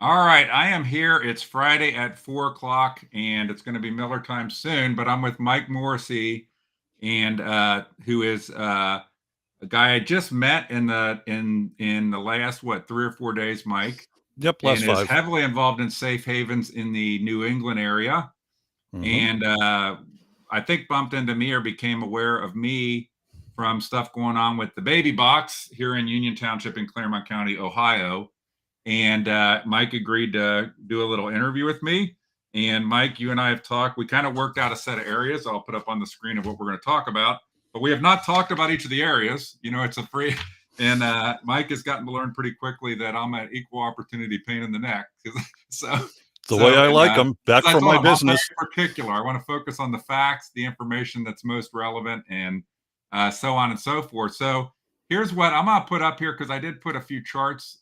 All right, I am here. It's Friday at 4 o'clock, and it's going to be Miller time soon. But I'm with Mike Morrissey, and who is a guy I just met in the last 3 or 4 days, Mike, Yep, last and is five. heavily involved in safe havens in the New England area. Hmm. And I think bumped into me or became aware of me from stuff going on with the baby box here in Union Township in Claremont County, Ohio. And Mike agreed to do a little interview with me. And Mike, you and I have talked. We kind of worked out a set of areas I'll put up on the screen of what we're going to talk about, but we have not talked about each of the areas. It's a free. And Mike has gotten to learn pretty quickly that I'm an equal opportunity pain in the neck. so, The way I and like them, back as I from told my him, I'm very business. particular. I want to focus on the facts, the information that's most relevant, and so on and so forth. So here's what I'm going to put up here because I did put a few charts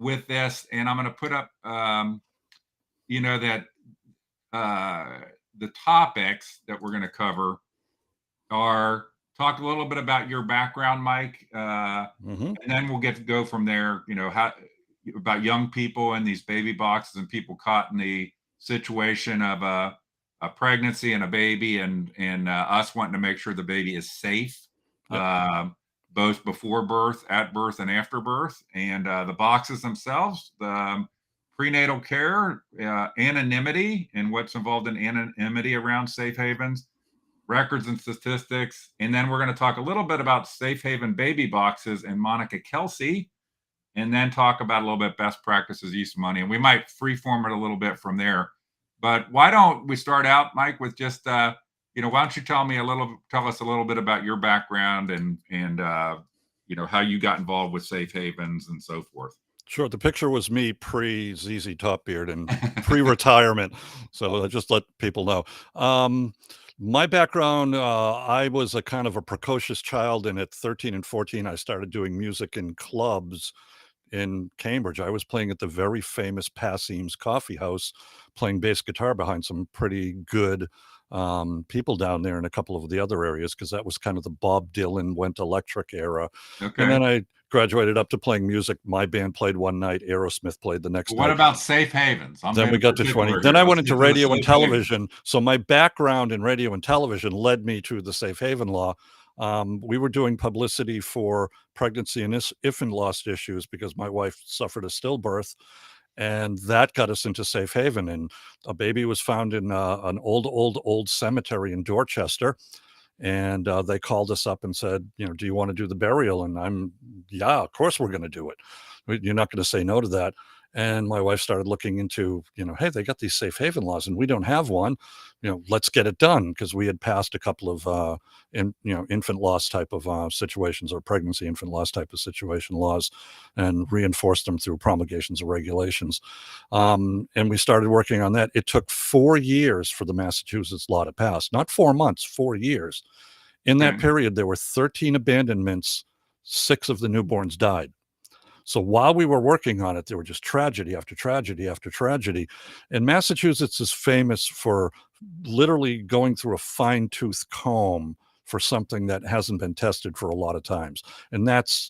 with this, and I'm going to put up, that the topics that we're going to cover are talk a little bit about your background, Mike, Hmm. and then we'll get to go from there. How about young people in these baby boxes and people caught in the situation of a pregnancy and a baby, and us wanting to make sure the baby is safe, Yep. uh, both before birth, at birth, and after birth, and the boxes themselves, the prenatal care, anonymity, and what's involved in anonymity around safe havens, records and statistics. And then we're going to talk a little bit about safe haven baby boxes and Monica Kelsey, and then talk about a little bit best practices, use of money. And we might freeform it a little bit from there. But why don't we start out, Mike, with just, why don't you tell us a little bit about your background and how you got involved with safe havens and so forth. Sure. The picture was me pre-ZZ Top Beard and pre-retirement. So just let people know. My background, I was a kind of a precocious child, and at 13 and 14, I started doing music in clubs in Cambridge. I was playing at the very famous Passim's Coffee House, playing bass guitar behind some pretty good people down there in a couple of the other areas, because that was kind of the Bob Dylan went electric era. And Okay. then I graduated up to playing music. My band played one night, Aerosmith played the next Well, what night. about safe havens? I'm Then we being got to 20. particular Then here. I Let's went into get to the radio and safe haven. television. So my background in radio and television led me to the safe haven law. We were doing publicity for pregnancy and infant loss issues because my wife suffered a stillbirth, and that got us into safe haven. And a baby was found in an old cemetery in Dorchester. And they called us up and said, do you want to do the burial? And yeah, of course we're going to do it. You're not going to say no to that. And my wife started looking into, hey, they got these safe haven laws and we don't have one. Let's get it done, because we had passed a couple of infant loss type of situations, or pregnancy infant loss type of situation laws, and reinforced them through promulgations of regulations. And we started working on that. It took 4 years for the Massachusetts law to pass, not 4 months, 4 years. In that Okay. period, there were 13 abandonments. 6 of the newborns died. So while we were working on it, there were just tragedy after tragedy after tragedy. And Massachusetts is famous for literally going through a fine-tooth comb for something that hasn't been tested for a lot of times. And that's,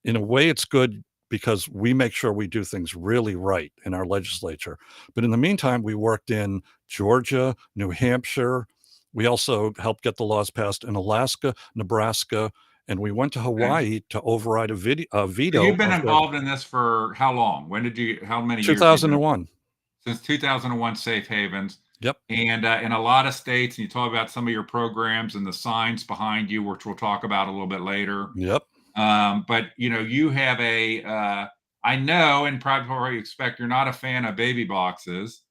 in a way, it's good, because we make sure we do things really right in our legislature. But in the meantime, we worked in Georgia, New Hampshire. We also helped get the laws passed in Alaska, Nebraska, and we went to Okay. Hawaii to override a So veto you've been of the involved in this for how long? How many years you've been involved? 2001. Since 2001, safe havens. Yep. And in a lot of states, and you talk about some of your programs and the signs behind you, which we'll talk about a little bit later. Yep. But you have I know, and probably expect you're not a fan of baby boxes,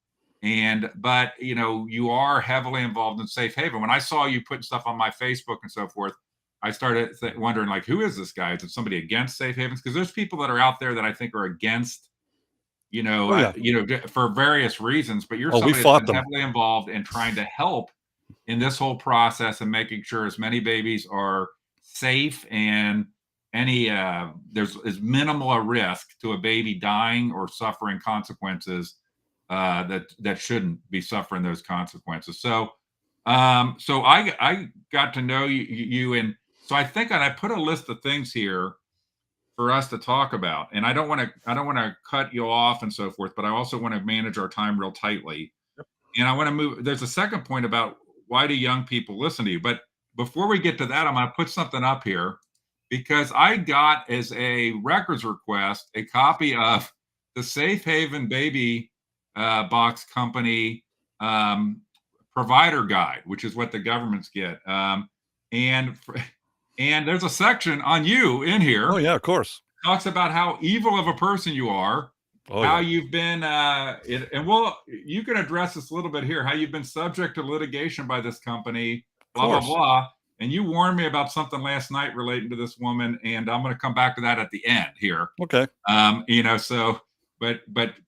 but you are heavily involved in safe haven. When I saw you putting stuff on my Facebook and so forth, I started wondering, like, who is this guy? Is it somebody against safe havens? Because there's people that are out there that I think are against, Oh, yeah. for various reasons. But you're Oh, we somebody that's fought been them. heavily involved in trying to help in this whole process and making sure as many babies are safe, and there's as minimal a risk to a baby dying or suffering consequences that shouldn't be suffering those consequences. So I got to know you, and so I think I put a list of things here for us to talk about. And I don't want to cut you off and so forth, but I also want to manage our time real tightly. And I want to move. There's a second point about why do young people listen to you? But before we get to that, I'm going to put something up here because I got as a records request a copy of the Safe Haven Baby Box Company provider guide, which is what the governments get. And and there's a section on you in here. Oh yeah, of course. Talks about how evil of a person you are. Oh, how yeah. you've been, and you can address this a little bit here. How you've been subject to litigation by this company, blah blah blah. And you warned me about something last night relating to this woman, and I'm going to come back to that at the end here. Okay. So, but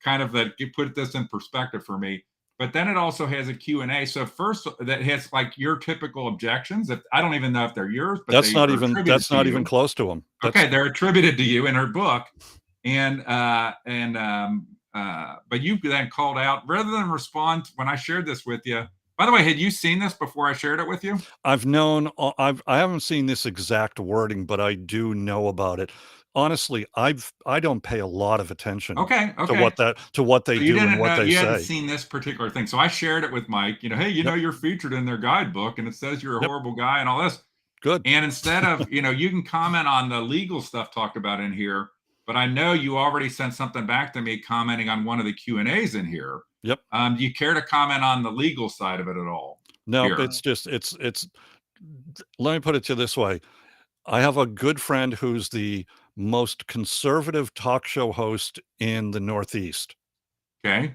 kind of that you put this in perspective for me. But then it also has a Q&A. So first, that has like your typical objections. If I don't even know if they're yours, but that's not even close to them. Okay, they're attributed to you in her book, but you then called out rather than respond when I shared this with you. By the way, had you seen this before I shared it with you? I haven't seen this exact wording, but I do know about it. Honestly, I don't pay a lot of attention to what they do and what they say. You hadn't seen this particular thing. So I shared it with Mike, hey, you're featured in their guidebook and it says you're a horrible guy and all this. Good. And instead of, you can comment on the legal stuff talked about in here, but I know you already sent something back to me commenting on one of the Q&As in here. Yep. Do you care to comment on the legal side of it at all? No, here? It's let me put it to you this way. I have a good friend who's the most conservative talk show host in the Northeast. Okay.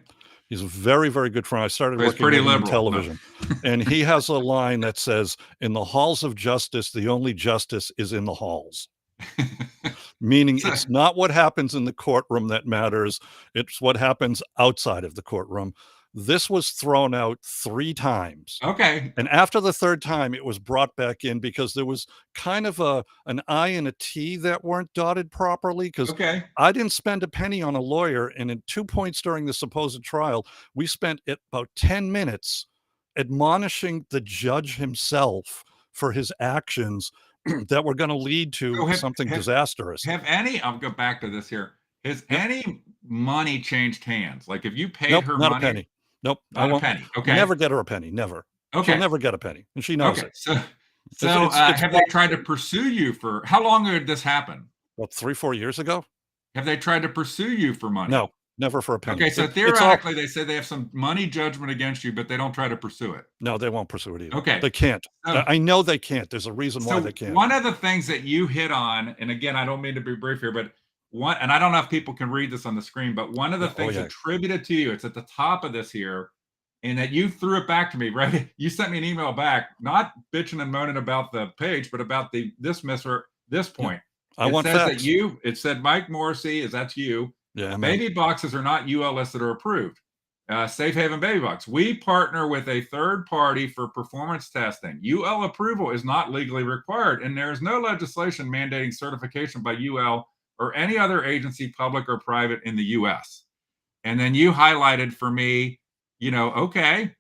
He's a very, very good friend. I started working with him in television. No. And he has a line that says, in the halls of justice, the only justice is in the halls. Meaning it's not what happens in the courtroom that matters. It's what happens outside of the courtroom. This was thrown out 3 times. Okay. And after the 3rd time, it was brought back in because there was kind of an I and a T that weren't dotted properly. Because I didn't spend a penny on a lawyer. And in 2 points during the supposed trial, we spent about 10 minutes admonishing the judge himself for his actions that were going to lead to something disastrous. I'll go back to this here. Has any money changed hands? Like if you paid her not money? A penny. Nope. Not a penny. Okay. Never get her a penny. Never. Okay. She'll never get a penny. And she knows it. So have they tried to pursue you for, how long did this happen? What, 3-4 years ago? Have they tried to pursue you for money? No, never for a penny. Okay. So theoretically, they say they have some money judgment against you, but they don't try to pursue it. No, they won't pursue it either. Okay. They can't. I know they can't. There's a reason why they can't. One of the things that you hit on, and again, I don't mean to be brief here, but and I don't know if people can read this on the screen, but one of the things attributed to you, it's at the top of this here, and that you threw it back to me, right? You sent me an email back, not bitching and moaning about the page, but about this point. I want facts. It said Mike Morrsiey, that's you. Yeah, baby boxes are not UL listed or approved. Safe Haven Baby Box. We partner with a third party for performance testing. UL approval is not legally required, and there is no legislation mandating certification by UL or any other agency, public or private, in the U.S. And then you highlighted for me, okay,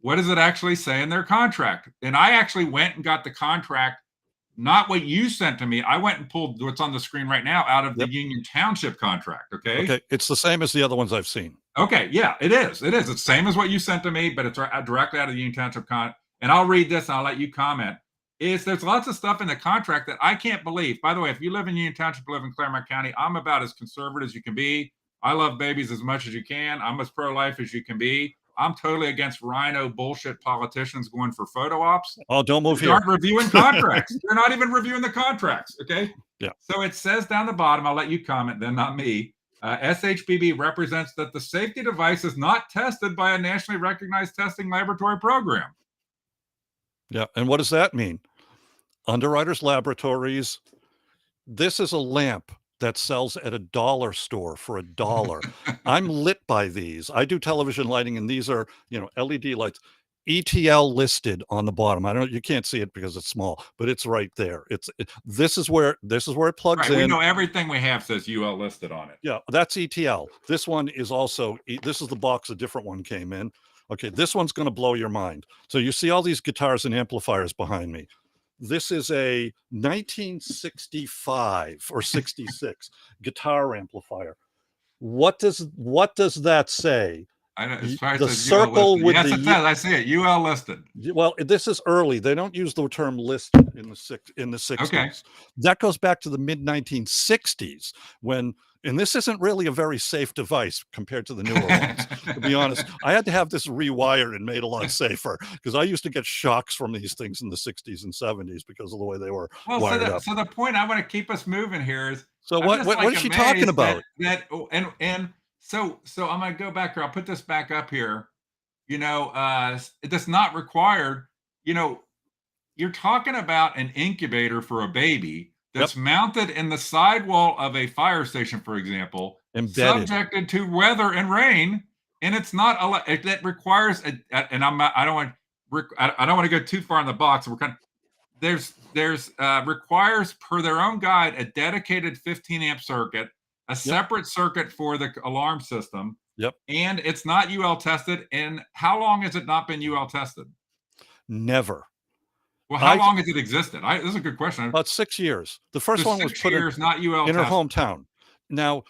what does it actually say in their contract? And I actually went and got the contract, not what you sent to me. I went and pulled what's on the screen right now out of the Union Township contract. Okay. It's the same as the other ones I've seen. Okay. Yeah, it is. It's the same as what you sent to me, but it's directly out of the Union Township contract. And I'll read this and I'll let you comment. There's lots of stuff in the contract that I can't believe. By the way, if you live in Union Township, live in Claremont County, I'm about as conservative as you can be. I love babies as much as you can. I'm as pro-life as you can be. I'm totally against rhino bullshit politicians going for photo ops. Oh, don't move here. They aren't reviewing contracts. They're not even reviewing the contracts. Okay. Yeah. So it says down the bottom, I'll let you comment then, not me. SHBB represents that the safety device is not tested by a nationally recognized testing laboratory program. Yeah. And what does that mean? Underwriters Laboratories. This is a lamp that sells at a dollar store for $1. I'm lit by these. I do television lighting, and these are, LED lights. ETL listed on the bottom. You can't see it because it's small, but it's right there. This is where it plugs in. We know everything we have says UL listed on it. Yeah, that's ETL. This one is also, this is the box a different one came in. Okay, this one's going to blow your mind. So you see all these guitars and amplifiers behind me. This is a 1965 or 66 guitar amplifier. What does that say? I know as far as The says UL circle listed. with Yes, the it does. I see it. UL listed. well, this is early. They don't use the term listed in the 60s. Okay. That goes back to the mid 1960s when, and this isn't really a very safe device compared to the newer ones. To be honest, I had to have this rewired and made a lot safer because I used to get shocks from these things in the 60s and 70s because of the way they were Well, wired up. so the point I want to keep us moving here is So I'm just what like is she talking amazed about? and so I'm gonna go back here. I'll put this back up here. It does not required. You know, you're talking about an incubator for a baby that's mounted in the sidewall of a fire station, for example, Embedded. subjected to weather and rain, and it's not that requires and I don't want to go too far in the box. We're kind of there's requires per their own guide a dedicated 15 amp circuit, a separate circuit for the alarm system. Yep. And it's not UL tested. And how long has it not been UL tested? Never. Well, how long has it existed? This is a good question. About 6 years. The first one was put not UL in her tested. hometown. Now,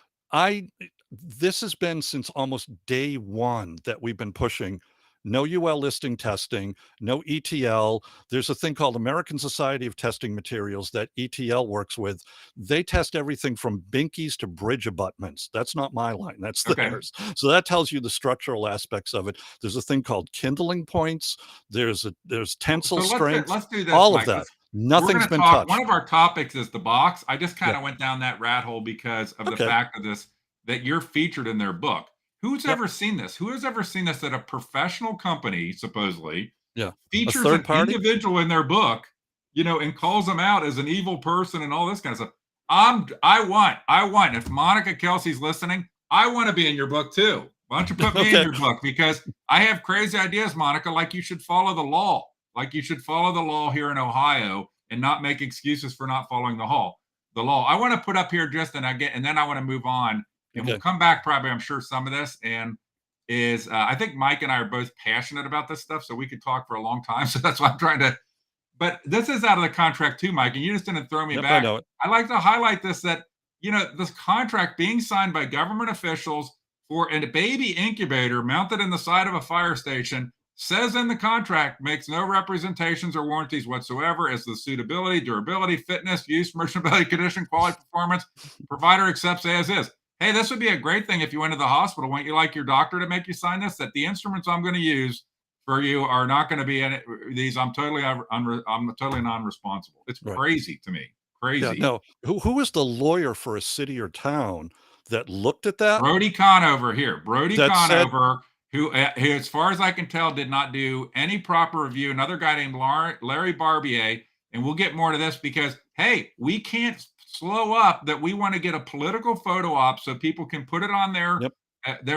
this has been since almost day one that we've been pushing no UL listing testing, no ETL. There's a thing called American Society of Testing Materials that ETL works with. They test everything from binkies to bridge abutments. That's not my line, that's theirs. So that tells you the structural aspects of it. There's a thing called kindling points. There's tensile strength. Let's do this, all Mike. of that. Nothing's been touched. One of our topics is the box. I just kind of went down that rat hole because of the fact of this, that you're featured in their book. Who's ever seen this? Who has ever seen this that a professional company, supposedly, features an individual in their book, and calls them out as an evil person and all this kind of stuff? I want, if Monica Kelsey's listening, I want to be in your book too. Why don't you put me in your book? Because I have crazy ideas, Monica, like you should follow the law. Like you should follow the law here in Ohio and not make excuses for not following the law. I want to put up here and then I want to move on. And we'll come back probably, I'm sure, some of this. And I think Mike and I are both passionate about this stuff, so we could talk for a long time. So that's why I'm trying to. But this is out of the contract too, Mike, and you just didn't throw me back. I know it. I like to highlight this, that, this contract being signed by government officials for a baby incubator mounted in the side of a fire station says in the contract makes no representations or warranties whatsoever as the suitability, durability, fitness, use, merchantability, condition, quality, performance. Provider accepts as is. Hey, this would be a great thing if you went to the hospital. Wouldn't you like your doctor to make you sign this? That the instruments I'm going to use for you are not going to be in it. These I'm totally non-responsible. It's crazy to me. Crazy. Yeah, no. Who is the lawyer for a city or town that looked at that? Brody Conover here. Brody Conover, who, as far as I can tell, did not do any proper review. Another guy named Larry Barbier, and we'll get more to this because, hey, we can't slow up that we want to get a political photo op so people can put it on their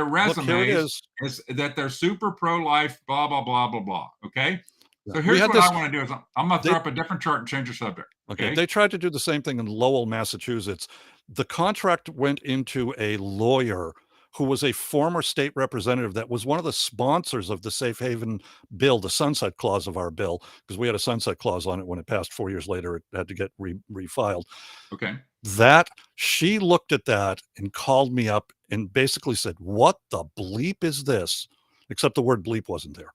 resumes is that they're super pro-life, blah, blah, blah, blah, blah. Okay? So here's what I want to do is I'm going to throw up a different chart and change the subject. Okay? They tried to do the same thing in Lowell, Massachusetts. The contract went into a lawyer who was a former state representative that was one of the sponsors of the Safe Haven bill, the sunset clause of our bill, because we had a sunset clause on it when it passed 4 years later. It had to get refiled. Okay. That she looked at that and called me up and basically said, "What the bleep is this?" Except the word bleep wasn't there.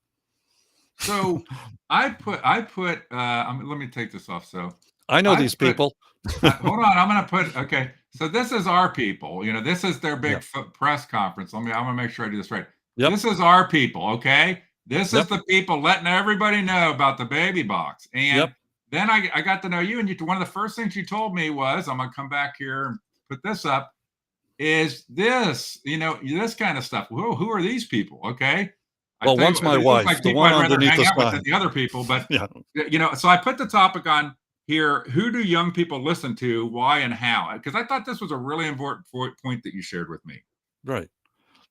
So I put let me take this off. So I know these people. Hold on, I'm going to put, okay. So this is our people, this is their big press conference. I'm going to make sure I do this right. This is our people. Okay. This is the people letting everybody know about the baby box. And then I got to know you. And one of the first things you told me was, I'm going to come back here and put this up, is this, this kind of stuff. Who are these people? Okay. Well, one's my wife, like the one underneath the spine. The other people, but so I put the topic on here. Who do young people listen to? Why and how? Because I thought this was a really important point that you shared with me. Right.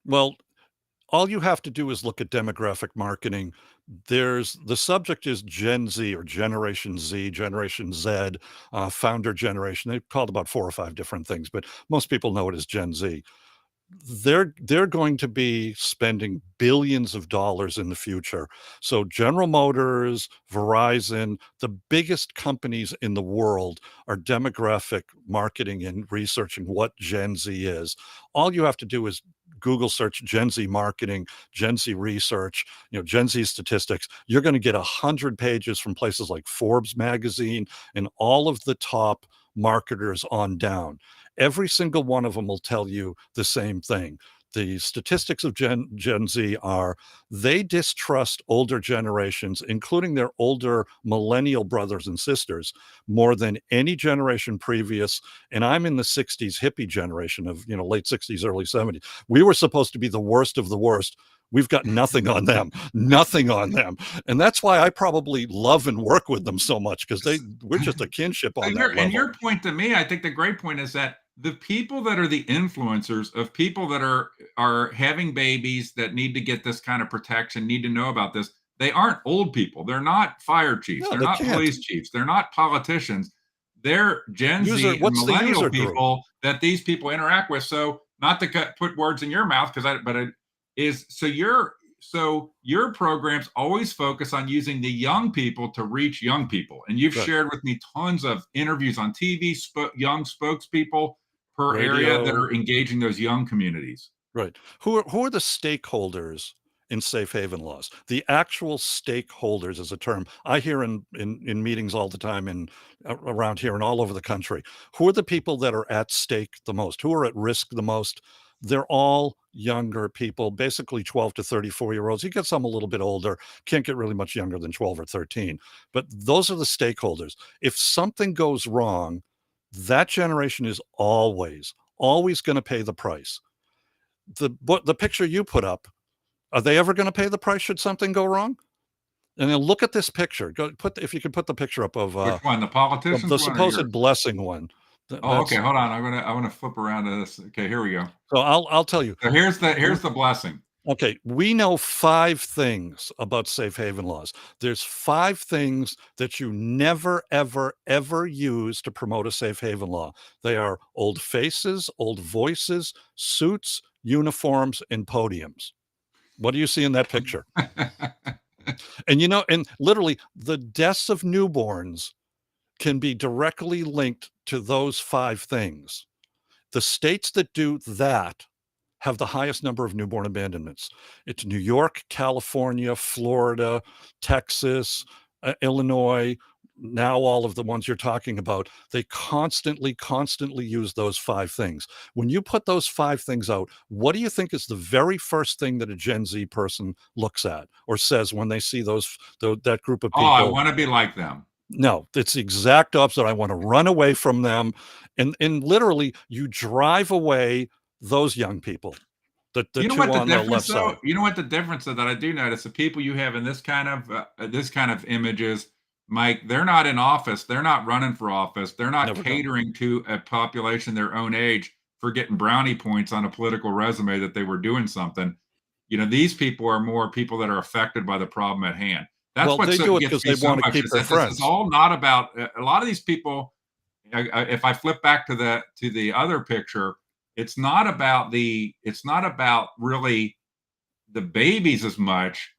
Well, all you have to do is look at demographic marketing. The subject is Gen Z or Generation Z, Generation Z, founder generation. They've called about 4 or 5 different things, but most people know it as Gen Z. they're going to be spending billions of dollars in the future. So General Motors, Verizon, the biggest companies in the world are demographic marketing and researching what Gen Z is. All you have to do is Google search Gen Z marketing, Gen Z research, Gen Z statistics. You're going to get 100 pages from places like Forbes magazine and all of the top marketers on down. Every single one of them will tell you the same thing. The statistics of Gen Z are they distrust older generations, including their older millennial brothers and sisters, more than any generation previous. And I'm in the 60s hippie generation of, late 60s, early 70s. We were supposed to be the worst of the worst. We've got nothing on them, nothing on them. And that's why I probably love and work with them so much, because we're just a kinship on that level. And your point to me, I think the great point is that the people that are the influencers of people that are having babies that need to get this kind of protection, need to know about this. They aren't old people. They're not fire chiefs. No, they're they not can't. police chiefs. They're not politicians. They're Gen Z and What's the millennial user group? people that these people interact with. So not to put words in your mouth, but it is so your programs always focus on using the young people to reach young people. And you've Right. shared with me tons of interviews on TV, young spokespeople per area that Radio. are engaging those young communities. Right. Who are the stakeholders in safe haven laws? The actual stakeholders is a term I hear in meetings all the time around here and all over the country. Who are the people that are at stake the most? Who are at risk the most? They're all younger people, basically 12 to 34-year-olds. You get some a little bit older, can't get really much younger than 12 or 13. But those are the stakeholders. If something goes wrong, that generation is always going to pay the price. The picture you put up, are they ever going to pay the price should something go wrong? And then look at this picture. If you could put the picture up of Which one, the the politicians one or supposed yours? blessing one. Oh, okay. Hold on. I want to flip around to this. Okay, here we go. So I'll tell you. So here's the blessing. Okay, we know 5 things about safe haven laws. There's 5 things that you never, ever, ever use to promote a safe haven law. They are old faces, old voices, suits, uniforms, and podiums. What do you see in that picture? And and literally the deaths of newborns can be directly linked to those 5 things. The states that do that have the highest number of newborn abandonments. It's New York, California, Florida, Texas, Illinois, now all of the ones you're talking about. They constantly use those 5 things. When you put those 5 things out, what do you think is the very first thing that a Gen Z person looks at or says when they see that group of people? Oh, I want to be like them. No, it's the exact opposite. I want to run away from them. And literally you drive away those young people. The You know two what the on the difference left side. You know what the difference is that I do notice the people you have in this kind of images, Mike, they're not in office. They're not running for office. They're not Never done. catering to a population their own age for getting brownie points on a political resume that they were doing something. These people are more people that are affected by the problem at hand. That's Well, what they do it gets because me they so want to much keep is their that this is friends. all not about a lot of these people. If I flip back to the other picture, it's not about really the babies as much.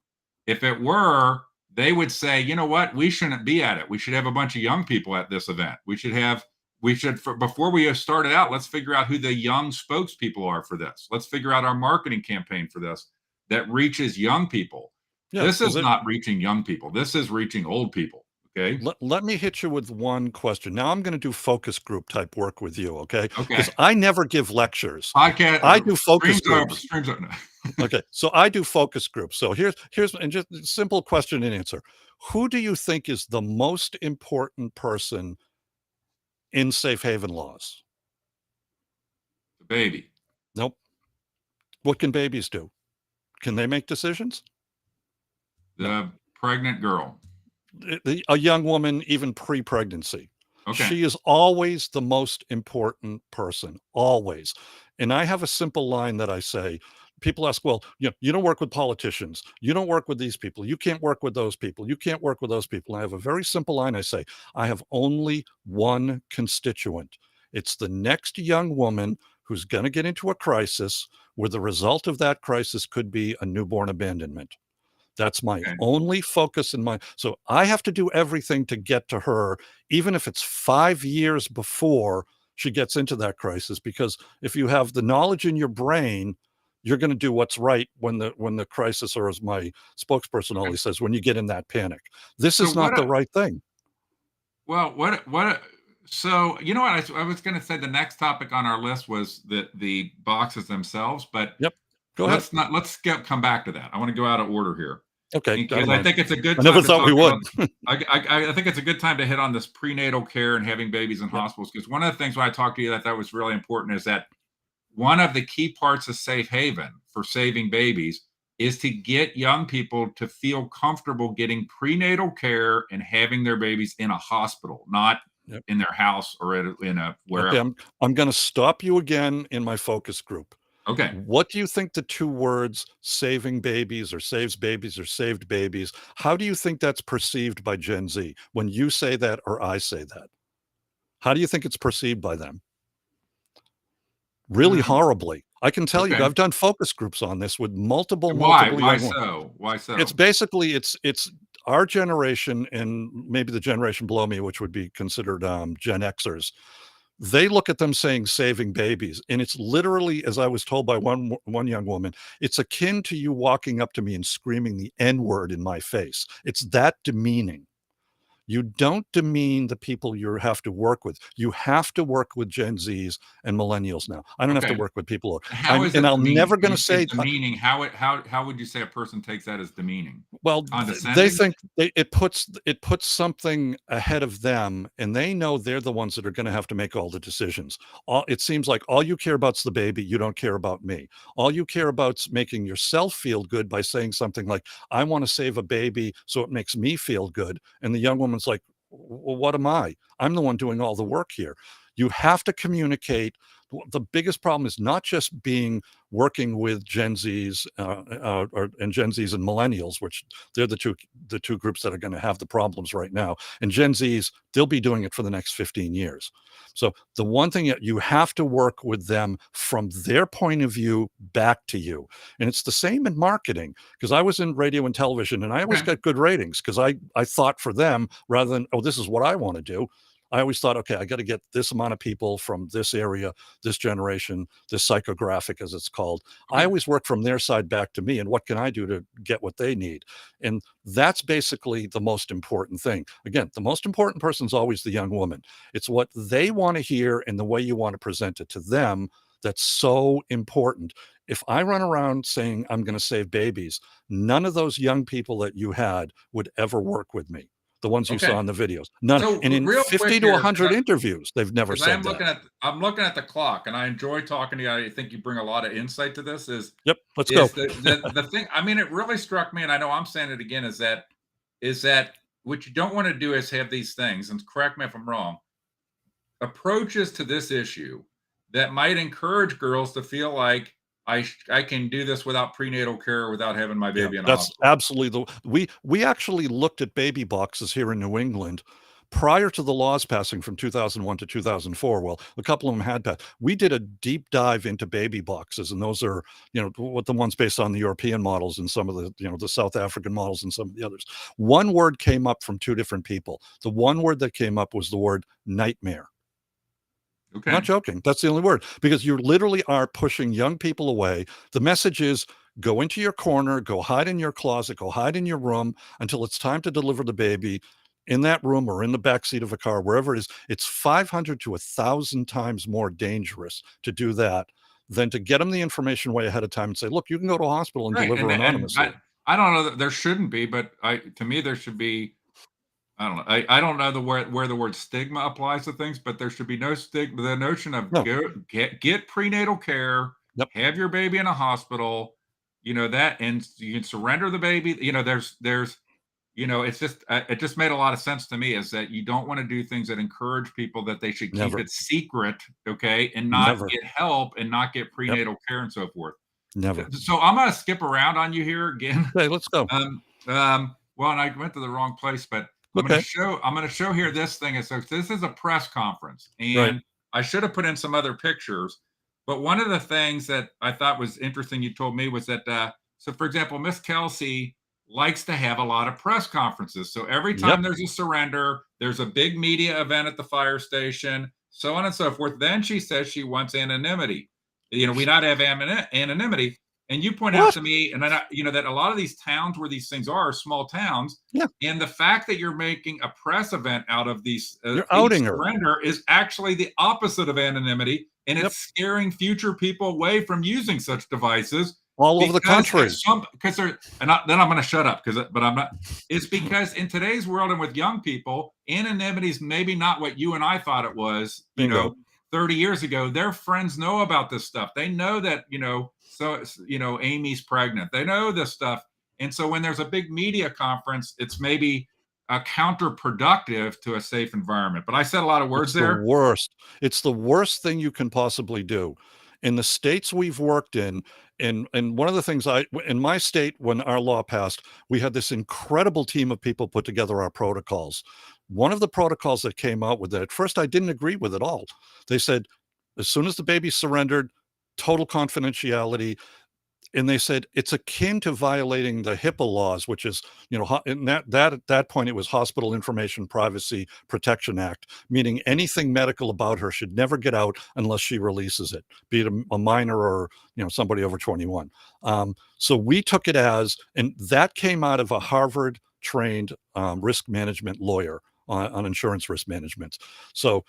If it were, they would say, you know what, we shouldn't be at it. We should have a bunch of young people at this event. Before we started out, let's figure out who the young spokespeople are for this. Let's figure out our marketing campaign for this that reaches young people. Yeah, this is not reaching young people. This is reaching old people. Okay. Let me hit you with one question. Now I'm going to do focus group type work with you, okay? Okay. Because I never give lectures. Podcast. I do focus groups. Streams over. Okay, so I do focus groups. So here's and just a simple question and answer. Who do you think is the most important person in safe haven laws? The baby. Nope. What can babies do? Can they make decisions? The pregnant girl. A young woman, even pre-pregnancy. Okay. She is always the most important person, always. And I have a simple line that I say. People ask, well, you don't work with politicians. You don't work with these people. You can't work with those people. You can't work with those people. I have a very simple line. I say, I have only one constituent. It's the next young woman who's going to get into a crisis where the result of that crisis could be a newborn abandonment. That's my Okay. only focus in my, so I have to do everything to get to her, even if it's 5 years before she gets into that crisis, because if you have the knowledge in your brain, you're going to do what's right when the crisis, or as my spokesperson Okay. always says, when you get in that panic. This So is not the right thing. well, so you know what, I was going to say the next topic on our list was the boxes themselves, but Yep. Go ahead. let's come back to that. I want to go out of order here. Okay. I Because don't I mind. think it's a good I never time to thought we talk would. about. I think it's a good time to hit on this prenatal care and having babies in Yep. hospitals, because one of the things when I talked to you that was really important is that one of the key parts of Safe Haven for saving babies is to get young people to feel comfortable getting prenatal care and having their babies in a hospital, not Yep. in their house or in a wherever. Okay, I'm going to stop you again in my focus group. Okay. What do you think the two words saving babies or saves babies or saved babies, how do you think that's perceived by Gen Z when you say that or I say that? How do you think it's perceived by them? Really Um, horribly. I can tell you, okay. I've done focus groups on this with multiple Why? young ones. Why so? It's basically it's our generation and maybe the generation below me, which would be considered Gen Xers. They look at them saying saving babies, and it's literally, as I was told by one young woman, it's akin to you walking up to me and screaming the N-word in my face. It's that demeaning. You don't demean the people you have to work with. You have to work with Gen Zs and millennials now. I don't have to Okay. work with people. How is And it I'm demeaning? never When going you to say say, demeaning, how would you say a person takes that as demeaning? well, they Condescending? think it puts something ahead of them, and they know they're the ones that are going to have to make all the decisions. It seems like all you care about's the baby. You don't care about me. All you care about's making yourself feel good by saying something like, "I want to save a baby, so it makes me feel good." And the young woman's like, "Well, what am I? I'm the one doing all the work here." You have to communicate. The biggest problem is not just working with Gen Zs and Gen Zs and millennials, which they're the two groups that are going to have the problems right now. And Gen Zs, they'll be doing it for the next 15 years. So the one thing that you have to work with them from their point of view back to you. And it's the same in marketing, because I was in radio and television and I always Okay. got good ratings because I thought for them rather than, oh, this is what I want to do. I always thought, okay, I got to get this amount of people from this area, this generation, this psychographic, as it's called. I Okay. always work from their side back to me, and what can I do to get what they need? And that's basically the most important thing. Again, the most important person is always the young woman. It's what they want to hear and the way you want to present it to them that's so important. If I run around saying I'm going to save babies, none of those young people that you had would ever work with me. The ones you Okay. saw in the videos. None. So And in real quick 50 to here, 100 interviews, they've never because I said am that. I'm looking at the clock, and I enjoy talking to you. I think you bring a lot of insight to this. Yep, let's go. The thing? I mean, it really struck me, and I know I'm saying it again. Is that what you don't want to do is have these things, and correct me if I'm wrong, approaches to this issue that might encourage girls to feel like I can do this without prenatal care, without having my Yeah, baby in a that's hospital. absolutely we actually looked at baby boxes here in New England prior to the laws passing from 2001 to 2004. Well, a couple of them had passed. We did a deep dive into baby boxes, and those are, what the ones based on the European models and some of the, the South African models and some of the others. One word came up from two different people. The one word that came up was the word nightmare. Not Okay. joking. That's the only word, because you literally are pushing young people away. The message is go into your corner, go hide in your closet, go hide in your room until it's time to deliver the baby in that room or in the backseat of a car, wherever it is. It's 500 to 1,000 times more dangerous to do that than to get them the information way ahead of time and say, look, you can go to a hospital and Right. deliver And anonymously. I don't know that there shouldn't be, but to me there should be. I don't know. I don't know where the word stigma applies to things, but there should be no stigma. The notion of No. get prenatal care, Yep. have your baby in a hospital, that, and you can surrender the baby. It's just it just made a lot of sense to me, is that you don't want to do things that encourage people that they should keep Never. it secret, okay, and not Never. get help and not get Yep. prenatal care and so forth. Never. So I'm gonna skip around on you here again. Okay, let's go. Well, and I went to the wrong place, but Okay. I'm going to show here this thing. So this is a press conference, Right. and I should have put in some other pictures, But one of the things that I thought was interesting you told me was that, so for example, Miss Kelsey likes to have a lot of press conferences. So every Yep. time there's a surrender, there's a big media event at the fire station, so on and so forth. Then she says she wants anonymity. We not have anonymity. And you point out What? to me, and then that a lot of these towns where these things are small towns, Yeah. and the fact that you're making a press event out of these You're each outing her. surrender is actually the opposite of anonymity, and Yep. it's scaring future people away from using such devices All over the because country. then I'm going to shut up but I'm not. It's because in today's world and with young people, anonymity is maybe not what you and I thought it was. Bingo. 30 years ago, their friends know about this stuff. They know that Amy's pregnant. They know this stuff, and so when there's a big media conference, it's maybe counterproductive to a safe environment. But I said a lot of words It's the there. worst. It's the worst thing you can possibly do. In the states we've worked in, and one of the things in my state, when our law passed, we had this incredible team of people put together our protocols. One of the protocols that came out with it, at first I didn't agree with at all. They said, as soon as the baby surrendered, total confidentiality. And they said it's akin to violating the HIPAA laws, which is, and at that point it was Hospital Information Privacy Protection Act, meaning anything medical about her should never get out unless she releases it, be it a minor or somebody over 21. So we took it and that came out of a Harvard trained risk management lawyer on insurance risk management. So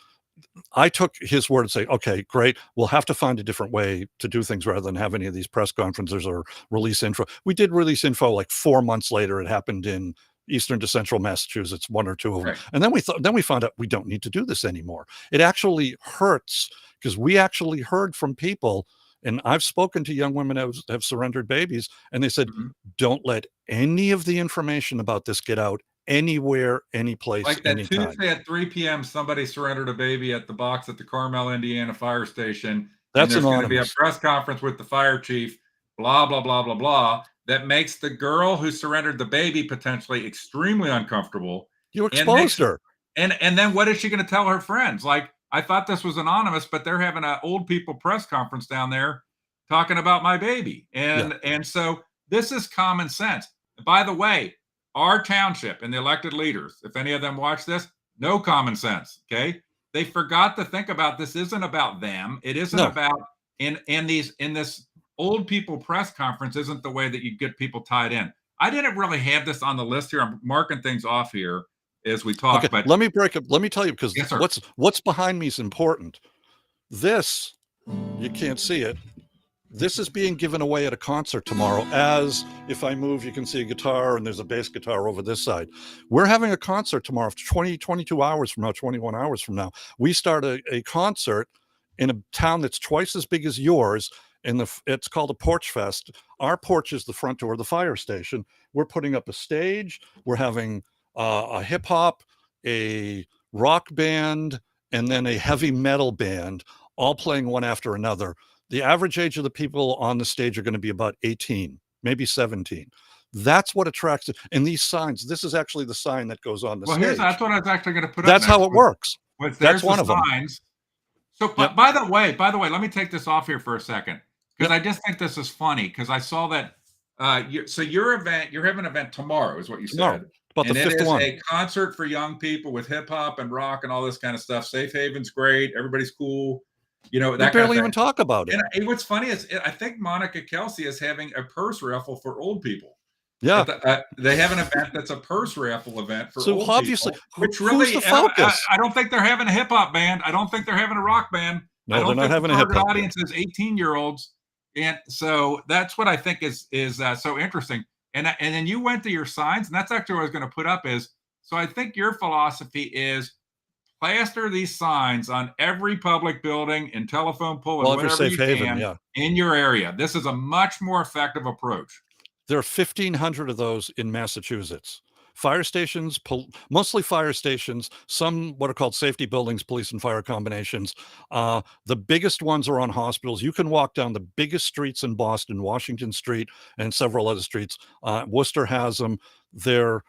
I took his word and say, okay, great. We'll have to find a different way to do things rather than have any of these press conferences or release info. We did release info like 4 months later. It happened in eastern to central Massachusetts, one or two of them. Right. And then we found out we don't need to do this anymore. It actually hurts because we actually heard from people, and I've spoken to young women who have surrendered babies, and they said, Mhm. don't let any of the information about this get out anywhere, any place, Like that anytime. Tuesday at 3 p.m., somebody surrendered a baby at the box at the Carmel, Indiana fire station, and That's there's going to be a anonymous. press conference with the fire chief, blah, blah, blah, blah, blah, that makes the girl who surrendered the baby potentially extremely uncomfortable You and makes exposed her. and then what is she going to tell her friends? Like, I thought this was anonymous, but they're having an old people press conference down there talking about my baby. Yeah. And so this is common sense. By the way, our township and the elected leaders, if any of them watch this, no common sense. Okay. They forgot to think about this isn't about them. It isn't No. about in this old people press conference isn't the way that you get people tied in. I didn't really have this on the list here. I'm marking things off here as we talk, Okay, but let me break it. Let me tell you, because yes, sir. what's behind me is important. This, you can't see it. This is being given away at a concert tomorrow. As if I move, you can see a guitar, and there's a bass guitar over this side. We're having a concert tomorrow, 22 hours from now, 21 hours from now. We start a concert in a town that's twice as big as yours. It's called a Porch Fest. Our porch is the front door of the fire station. We're putting up a stage. We're having a hip hop, a rock band, and then a heavy metal band, all playing one after another. The average age of the people on the stage are going to be about 18, maybe 17. That's what attracts it. And these signs, this is actually the sign that goes on the Well, stage. that's what I was actually going to put up That's next. how it works. There's That's the one of them. signs. So, Yep. by the way, let me take this off here for a second because Yep. I just think this is funny because I saw that. You're having an event tomorrow, is what you Tomorrow. said, About and the it fifth is one. a concert for young people with hip hop and rock and all this kind of stuff. Safe Haven's great. Everybody's cool. We That kind of barely thing. even talk about it. And what's funny is I think Monica Kelsey is having a purse raffle for old people. Yeah. They have an event that's a purse raffle event for So old obviously, people, which who's really the focus? I don't think they're having a hip hop band. I don't think they're having a rock band. No, I they're don't not think having the a hip target hop audience is 18-year-olds, and so that's what I think is so interesting. And then you went to your signs, and that's actually what I was going to put up is. So I think your philosophy is plaster these signs on every public building and telephone pole and Well, every whatever safe you haven, can yeah. in your area. This is a much more effective approach. There are 1,500 of those in Massachusetts. Fire stations, mostly fire stations, some what are called safety buildings, police and fire combinations. The biggest ones are on hospitals. You can walk down the biggest streets in Boston, Washington Street, and several other streets. Worcester has them. They're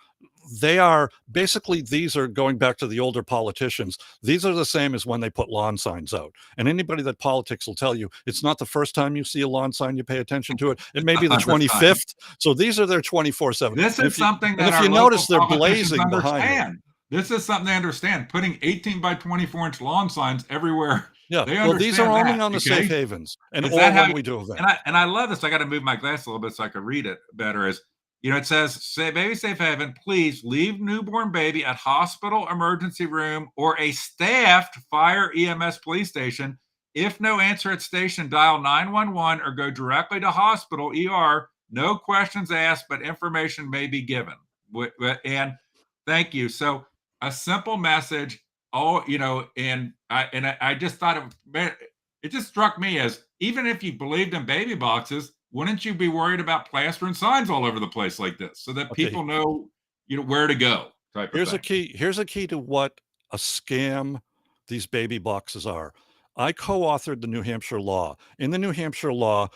they are basically, these are going back to the older politicians. These are the same as when they put lawn signs out. And anybody that politics will tell you it's not the first time you see a lawn sign you pay attention to it. It may be the 100%. 25th. So these are their 24/7. This And is something that if our you local notice, they're politicians blazing behind it. understand. This is something they understand. Putting 18 by 24-inch lawn signs everywhere. Yeah. They Well, these are understand only that. on the safe Okay. havens and Is or that how when you, we do events. and I love this. I got to move my glass a little bit so I can read it better. Is, it says, say, baby safe haven, please leave newborn baby at hospital emergency room or a staffed fire EMS police station. If no answer at station, dial 911 or go directly to hospital ER. No questions asked, but information may be given. And thank you. So a simple message. Oh, I just thought it just struck me as, even if you believed in baby boxes, wouldn't you be worried about plastering signs all over the place like this so that Okay. people know, where to go, type of Here's a thing? key. Here's a key to what a scam these baby boxes are. I co-authored the New Hampshire law. In the New Hampshire law,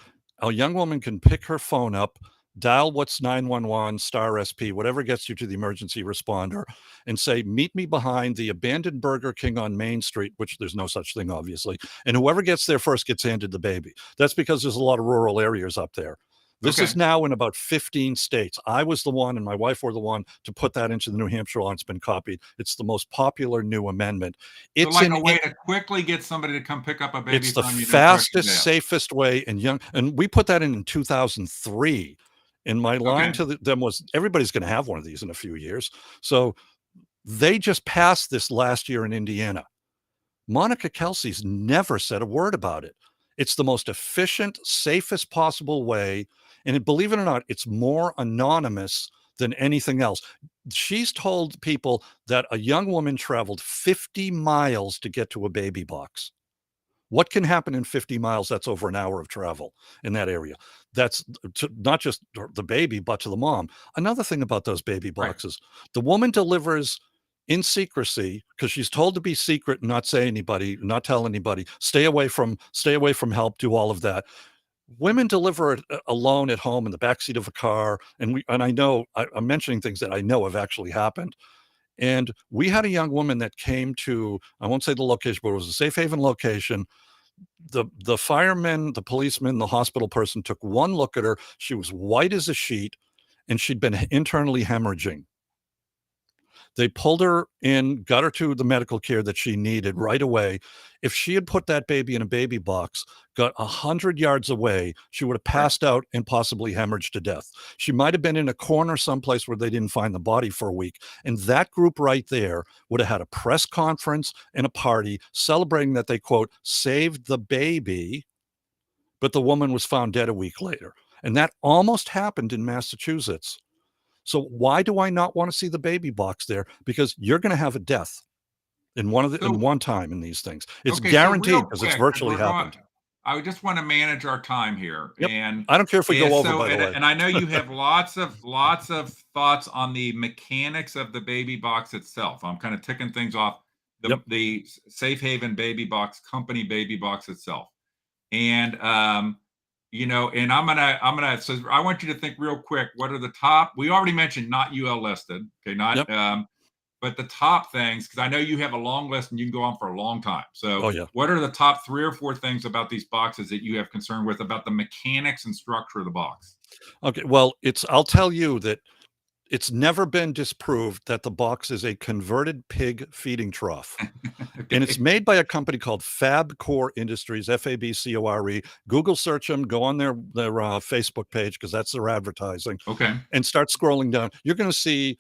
a young woman can pick her phone up, dial what's 911 star SP, whatever gets you to the emergency responder, and say, meet me behind the abandoned Burger King on Main Street, which there's no such thing, obviously. And whoever gets there first gets handed the baby. That's because there's a lot of rural areas up there. This Okay. is now in about 15 states. I was the one and my wife were the one to put that into the New Hampshire law. It's been copied. It's the most popular new amendment. So It's like an a way to quickly get somebody to come pick up a baby it's the from you, no questions fastest, asked. safest way, and we put that in 2003. And my line Okay. to them was, everybody's going to have one of these in a few years. So they just passed this last year in Indiana. Monica Kelsey's never said a word about it. It's the most efficient, safest possible way. And believe it or not, it's more anonymous than anything else. She's told people that a young woman traveled 50 miles to get to a baby box. What can happen in 50 miles? That's over an hour of travel in that area. That's not just the baby, but to the mom. Another thing about those baby Right. boxes, the woman delivers in secrecy because she's told to be secret and not say anybody, not tell anybody, stay away from help, do all of that. Women deliver it alone at home in the backseat of a car. And I know I'm mentioning things that I know have actually happened. And we had a young woman that came to, I won't say the location, but it was a safe haven location. The firemen, the policeman, the hospital person took one look at her. She was white as a sheet and she'd been internally hemorrhaging. They pulled her in, got her to the medical care that she needed right away. If she had put that baby in a baby box, got 100 yards away, she would have Right. passed out and possibly hemorrhaged to death. She might have been in a corner someplace where they didn't find the body for a week. And that group right there would have had a press conference and a party celebrating that they, quote, saved the baby, but the woman was found dead a week later. And that almost happened in Massachusetts. So why do I not want to see the baby box there? Because you're going to have a death in So one time in these things. It's okay, so real guaranteed because it's quick, because virtually we're going, happened. I just want to manage our time here, Yep. I don't care if we go over, so, by the way. and I know you have lots of thoughts on the mechanics of the baby box itself. I'm kind of ticking things off. Yep. The Safe Haven baby box company baby box itself, and and so I want you to think real quick. What are the top? We already mentioned not UL listed, okay, not Yep. but the top things, because I know you have a long list and you can go on for a long time. So, Oh, yeah. what are the top 3 or 4 things about these boxes that you have concern with about the mechanics and structure of the box? Okay. Well, I'll tell you that it's never been disproved that the box is a converted pig feeding trough. And it's Okay. made by a company called Fabcore Industries, Fabcore. Google search them, go on their Facebook page because that's their advertising, Okay. and start scrolling down. You're going to see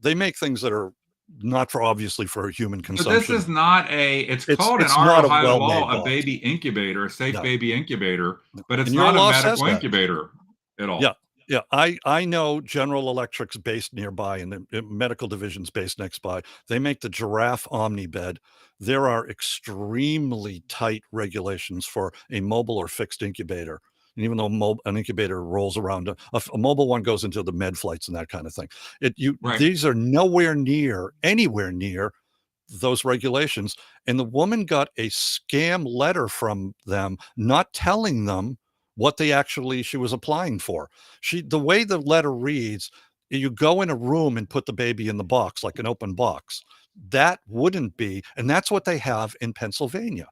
they make things that are not for obviously for human So this consumption. is not it's called in It's our not a Ohio well-made law a box. baby incubator, a safe No, baby incubator, no. but it's And your not a law says medical that. incubator at Yeah. all. Yeah. I know General Electric's based nearby and the medical division's based next by. They make the Giraffe Omni bed. There are extremely tight regulations for a mobile or fixed incubator. And even though an incubator rolls around, a mobile one goes into the med flights and that kind of thing. Right. These are anywhere near those regulations. And the woman got a scam letter from them, not telling them what she was applying for. The way the letter reads, You go in a room and put the baby in the box, like an open box. That wouldn't be, and that's what they have in Pennsylvania.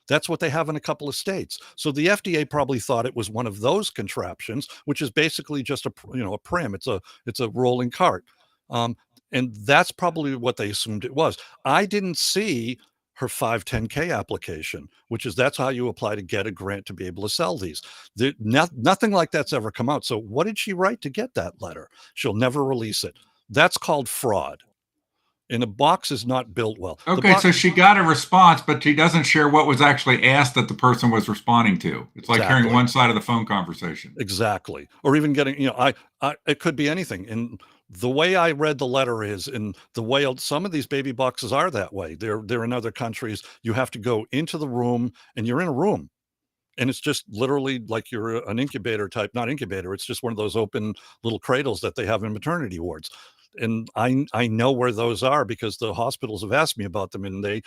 That's what they have in a couple of states. So the FDA probably thought it was one of those contraptions, which is basically just a prim. It's a rolling cart, um, and that's probably what they assumed it was. I didn't see her 510(k) application, which is that's how you apply to get a grant to be able to sell these. Nothing like that's ever come out. So what did she write to get that letter? She'll never release it. That's called fraud. And a box is not built well. Okay, so she got a response, but she doesn't share what was actually asked that the person was responding to. It's like hearing Exactly. one side of the phone conversation. Exactly. Or even getting, it could be anything. And the way I read the letter is, and the way some of these baby boxes are that way. They're in other countries. You have to go into the room, and you're in a room. And it's just literally like you're an incubator type, not incubator. It's just one of those open little cradles that they have in maternity wards. And I know where those are because the hospitals have asked me about them, and they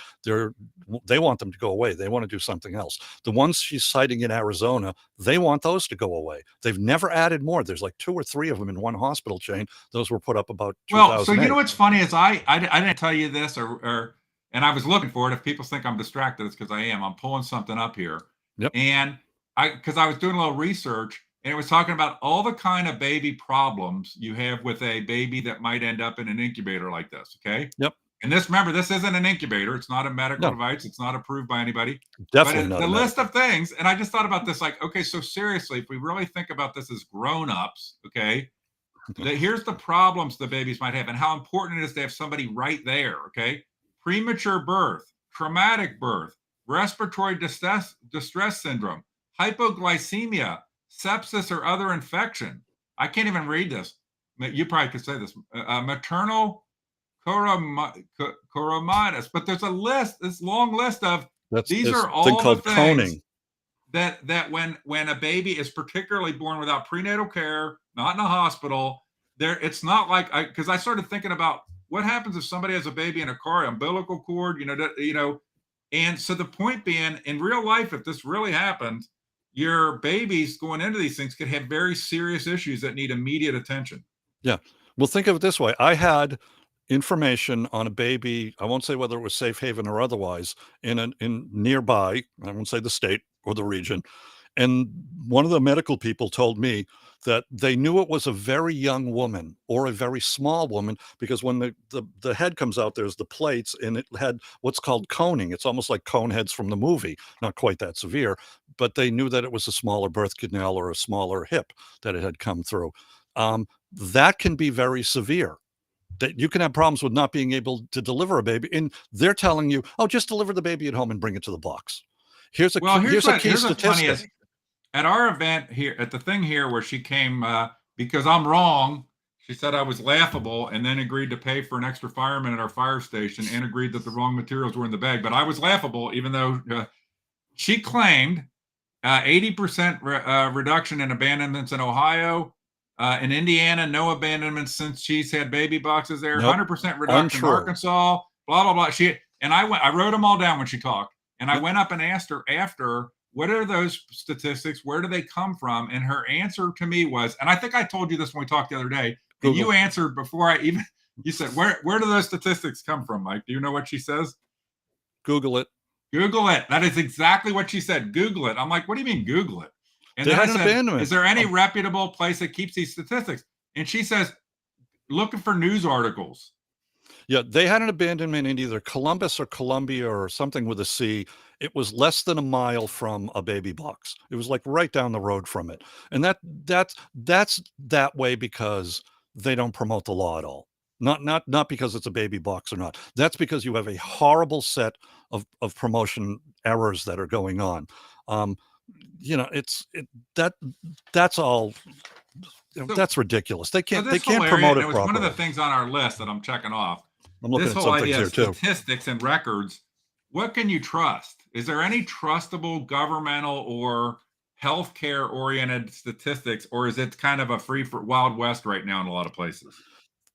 want them to go away. They want to do something else. The ones she's citing in Arizona, they want those to go away. They've never added more. There's like 2 or 3 of them in one hospital chain. Those were put up about Well, so 2008. you know what's funny is I didn't tell you this, or and I was looking for it. If people think I'm distracted, it's because I am. I'm pulling something up here, Yep. and because I was doing a little research, and it was talking about all the kind of baby problems you have with a baby that might end up in an incubator like this. Okay. Yep. And remember, this isn't an incubator. It's not a medical No. device. It's not approved by anybody. Definitely But not the a list medical. of things, and I just thought about this, like, okay, so seriously, if we really think about this as grown-ups, okay, here's the problems the babies might have and how important it is to have somebody right there, okay? Premature birth, traumatic birth, respiratory distress syndrome, hypoglycemia, sepsis or other infection. I can't even read this. You probably could say this. Maternal coromitis, but there's a list, this long list of these It's are a thing all the called things coning. that when a baby is particularly born without prenatal care, not in a hospital, there it's not like because I started thinking about what happens if somebody has a baby in a car, umbilical cord, and so the point being, in real life, if this really happens, your babies going into these things could have very serious issues that need immediate attention. Yeah. Well, think of it this way. I had information on a baby, I won't say whether it was safe haven or otherwise, in nearby, I won't say the state or the region. And one of the medical people told me that they knew it was a very young woman or a very small woman because when the head comes out, there's the plates, and it had what's called coning. It's almost like cone heads from the movie, not quite that severe, but they knew that it was a smaller birth canal or a smaller hip that it had come through. That can be very severe. That you can have problems with not being able to deliver a baby, and they're telling you, "Oh, just deliver the baby at home and bring it to the box." Well, Here's a key here's what's funny is statistic. at our event here at the thing here where she came because I'm wrong. She said I was laughable and then agreed to pay for an extra fireman at our fire station and agreed that the wrong materials were in the bag. But I was laughable, even though she claimed 80% reduction in abandonments in Ohio. In Indiana, no abandonments since she's had baby boxes there. Nope. 100% reduction in Untrue. Arkansas. Blah blah blah. I wrote them all down when she talked, and I went up and asked her after, what are those statistics? Where do they come from? And her answer to me was, and I think I told you this when we talked the other day, and you answered before I even. You said, where do those statistics come from, Mike? Do you know what she says? Google it. Google it. That is exactly what she said. Google it. I'm like, what do you mean Google it? And They then I had an said, abandonment. is there any reputable place that keeps these statistics? And she says, looking for news articles. Yeah, they had an abandonment in either Columbus or Columbia or something with a C. It was less than a mile from a baby box. It was like right down the road from it. And that's that way because they don't promote the law at all. Not because it's a baby box or not. That's because you have a horrible set of promotion errors that are going on. It's that that's all. That's ridiculous. They can't promote it was one of the properly. things on our list that I'm checking off. I'm looking This at whole some things idea here of too. statistics and records. What can you trust? Is there any trustable governmental or healthcare oriented statistics, or is it kind of a free for Wild West right now in a lot of places?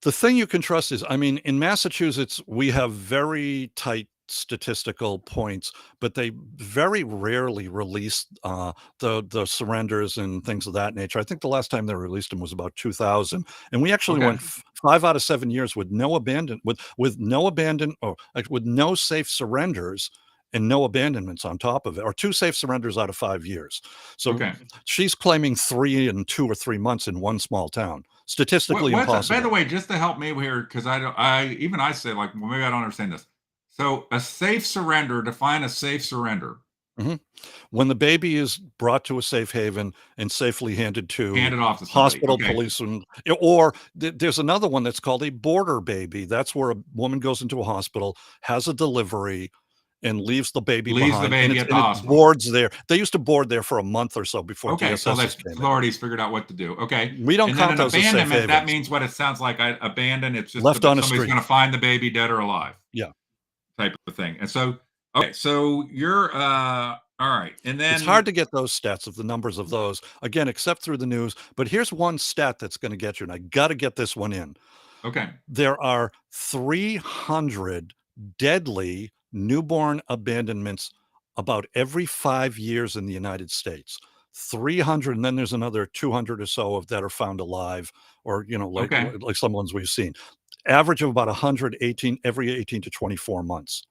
The thing you can trust is, I mean, in Massachusetts, we have very tight statistical points, but they very rarely release the surrenders and things of that nature. I think the last time they released them was about 2000, and we actually Okay. went 5 out of 7 years with no abandon with no abandon or with no safe surrenders and no abandonments on top of it, or 2 safe surrenders out of 5 years. So Okay. she's claiming 3 in 2 or 3 months in one small town. Statistically What's that? By the impossible. way, just to help me here, because I don't, I say like, well, maybe I don't understand this. So a safe surrender, define a safe surrender. Mhm. When the baby is brought to a safe haven and safely handed to Hand it off to somebody. hospital, Okay. police, or there's another one that's called a border baby. That's where a woman goes into a hospital, has a delivery, and leaves the baby Leaves the behind, and baby it's at the and it hospital. boards there. They used to board there for a month or so before Okay. So DSSs that's came in. authorities figured out what to do. Okay. We don't And then count an those as safe abandonment, that havens. means what it sounds like. Abandon, it's just Left on a somebody's street. going to find the baby dead or alive Yeah. type of thing. And so, okay. So you're, all right. And It's hard then, to get those stats of the numbers of those, again, except through the news. But here's one stat that's gonna get you, and I gotta get this one in. okay. There are 300 deadly newborn abandonments about every 5 years in the United States. 300, and then there's another 200 or so of that are found alive, or, Okay. like some ones we've seen. Average of about 118 every 18 to 24 months,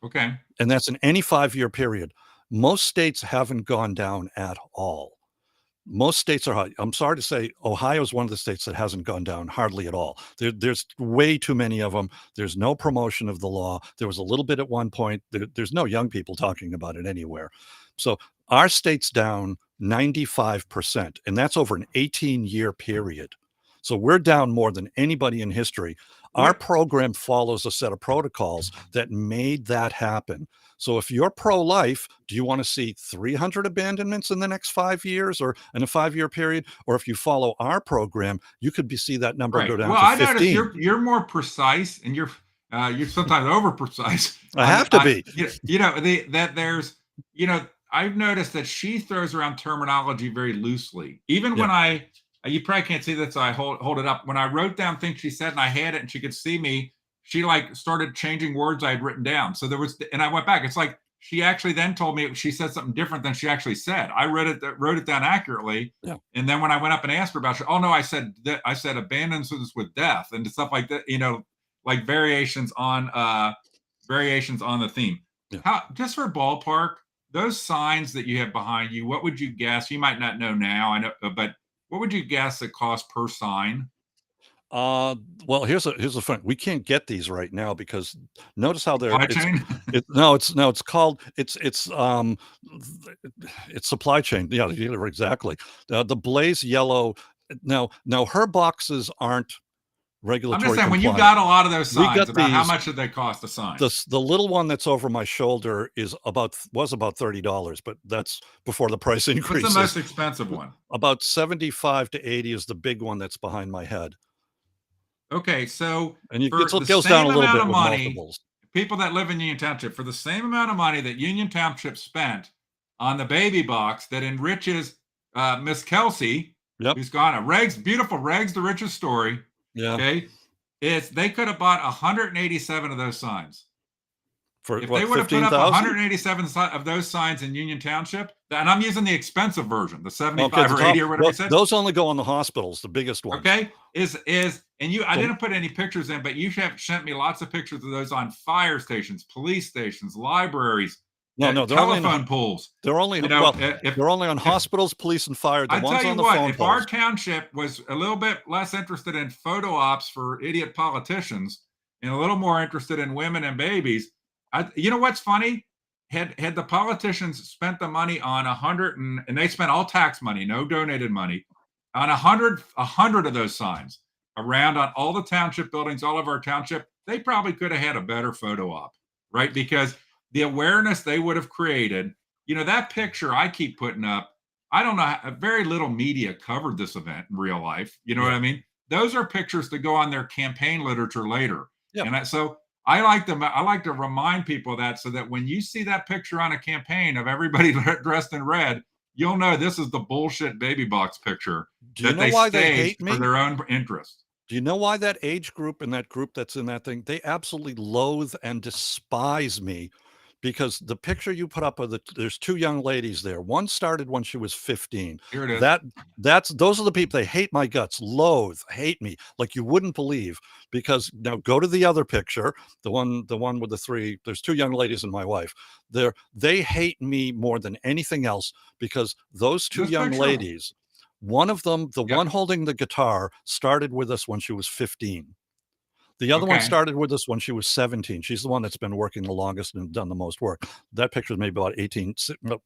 Okay. and that's in any 5-year period. Most states haven't gone down at all. Most states are high. I'm sorry to say, Ohio is one of the states that hasn't gone down hardly at all. There's way too many of them. There's no promotion of the law. There was a little bit at one point. There's no young people talking about it anywhere. So our state's down 95%, and that's over an 18-year period. So we're down more than anybody in history. Our What? program follows a set of protocols that made that happen. So if you're pro-life, do you want to see 300 abandonments in the next 5 years or in a 5-year period? Or if you follow our program, you could see that number Right. go down Well, to I notice 15. you're more precise, and you're sometimes over precise I have to be. that there's I've noticed that she throws around terminology very loosely. Even Yeah. when you probably can't see this, so I hold it up. When I wrote down things she said and I had it and she could see me, she like started changing words I had written down. So there was, and I went back. It's like she actually then told me she said something different than she actually said. I wrote it down accurately. Yeah. And then when I went up and asked her about it, oh no, I said that, I said abandons with death and stuff like that, like variations on the theme. Yeah. How, just for ballpark, those signs that you have behind you, what would you guess? You might not know now, I know, but what would you guess the cost per sign? Well, here's a fun. We can't get these right now because notice how they're Supply chain? it's called it's supply chain. Yeah, exactly. The blaze yellow. Now her boxes aren't I'm just regulatory saying, when you compliant. got a lot of those We signs, got about how these. much did they cost a sign? The little one that's over my shoulder was about $30, but that's before the price What's the increases. most expensive one? About 75 to 80 is the big one that's behind my head. Okay, so And it for the goes down same a little amount bit of with money, multiples. people that live in Union Township, for the same amount of money that Union Township spent on the baby box that enriches Miss Kelsey, Yep. who's gone, beautiful Regs, the richest story. Yeah. Okay, they could have bought 187 of those signs. For If what, they would have put up 15,000? 187 of those signs in Union Township, and I'm using the expensive version, the 75 Okay, or 80 or whatever you said. those only go on the hospitals, the biggest ones. Okay, I didn't put any pictures in, but you have sent me lots of pictures of those on fire stations, police stations, libraries, No, they're telephone poles. They're only they're only on hospitals, police, and fire. The I ones tell you on the what, phone if our poles. township was a little bit less interested in photo ops for idiot politicians and a little more interested in women and babies, you know what's funny? Had the politicians spent the money on 100 and they spent all tax money, no donated money, on 100 of those signs around on all the township buildings, all of our township, they probably could have had a better photo op, right? Because the awareness they would have created, that picture I keep putting up, I don't know, very little media covered this event in real life. You know what I mean? Those are pictures that go on their campaign literature later. Yeah. And so I like to remind people that, so that when you see that picture on a campaign of everybody dressed in red, you'll know this is the bullshit baby box picture Do you that know they why they staged hate for me? their own interest. Do you know why that age group and that group that's in that thing, they absolutely loathe and despise me because the picture you put up of there's 2 young ladies there. One started when she was 15. Here it is. That's those are the people, they hate my guts, loathe, hate me like you wouldn't believe. Because now go to the other picture, the one with the 3, there's 2 young ladies and my wife. They hate me more than anything else because those 2 This young picture. ladies, one of them, the Yep. one holding the guitar, started with us when she was 15. The other one Okay. started with us when she was 17. She's the one that's been working the longest and done the most work. That picture is maybe about 18,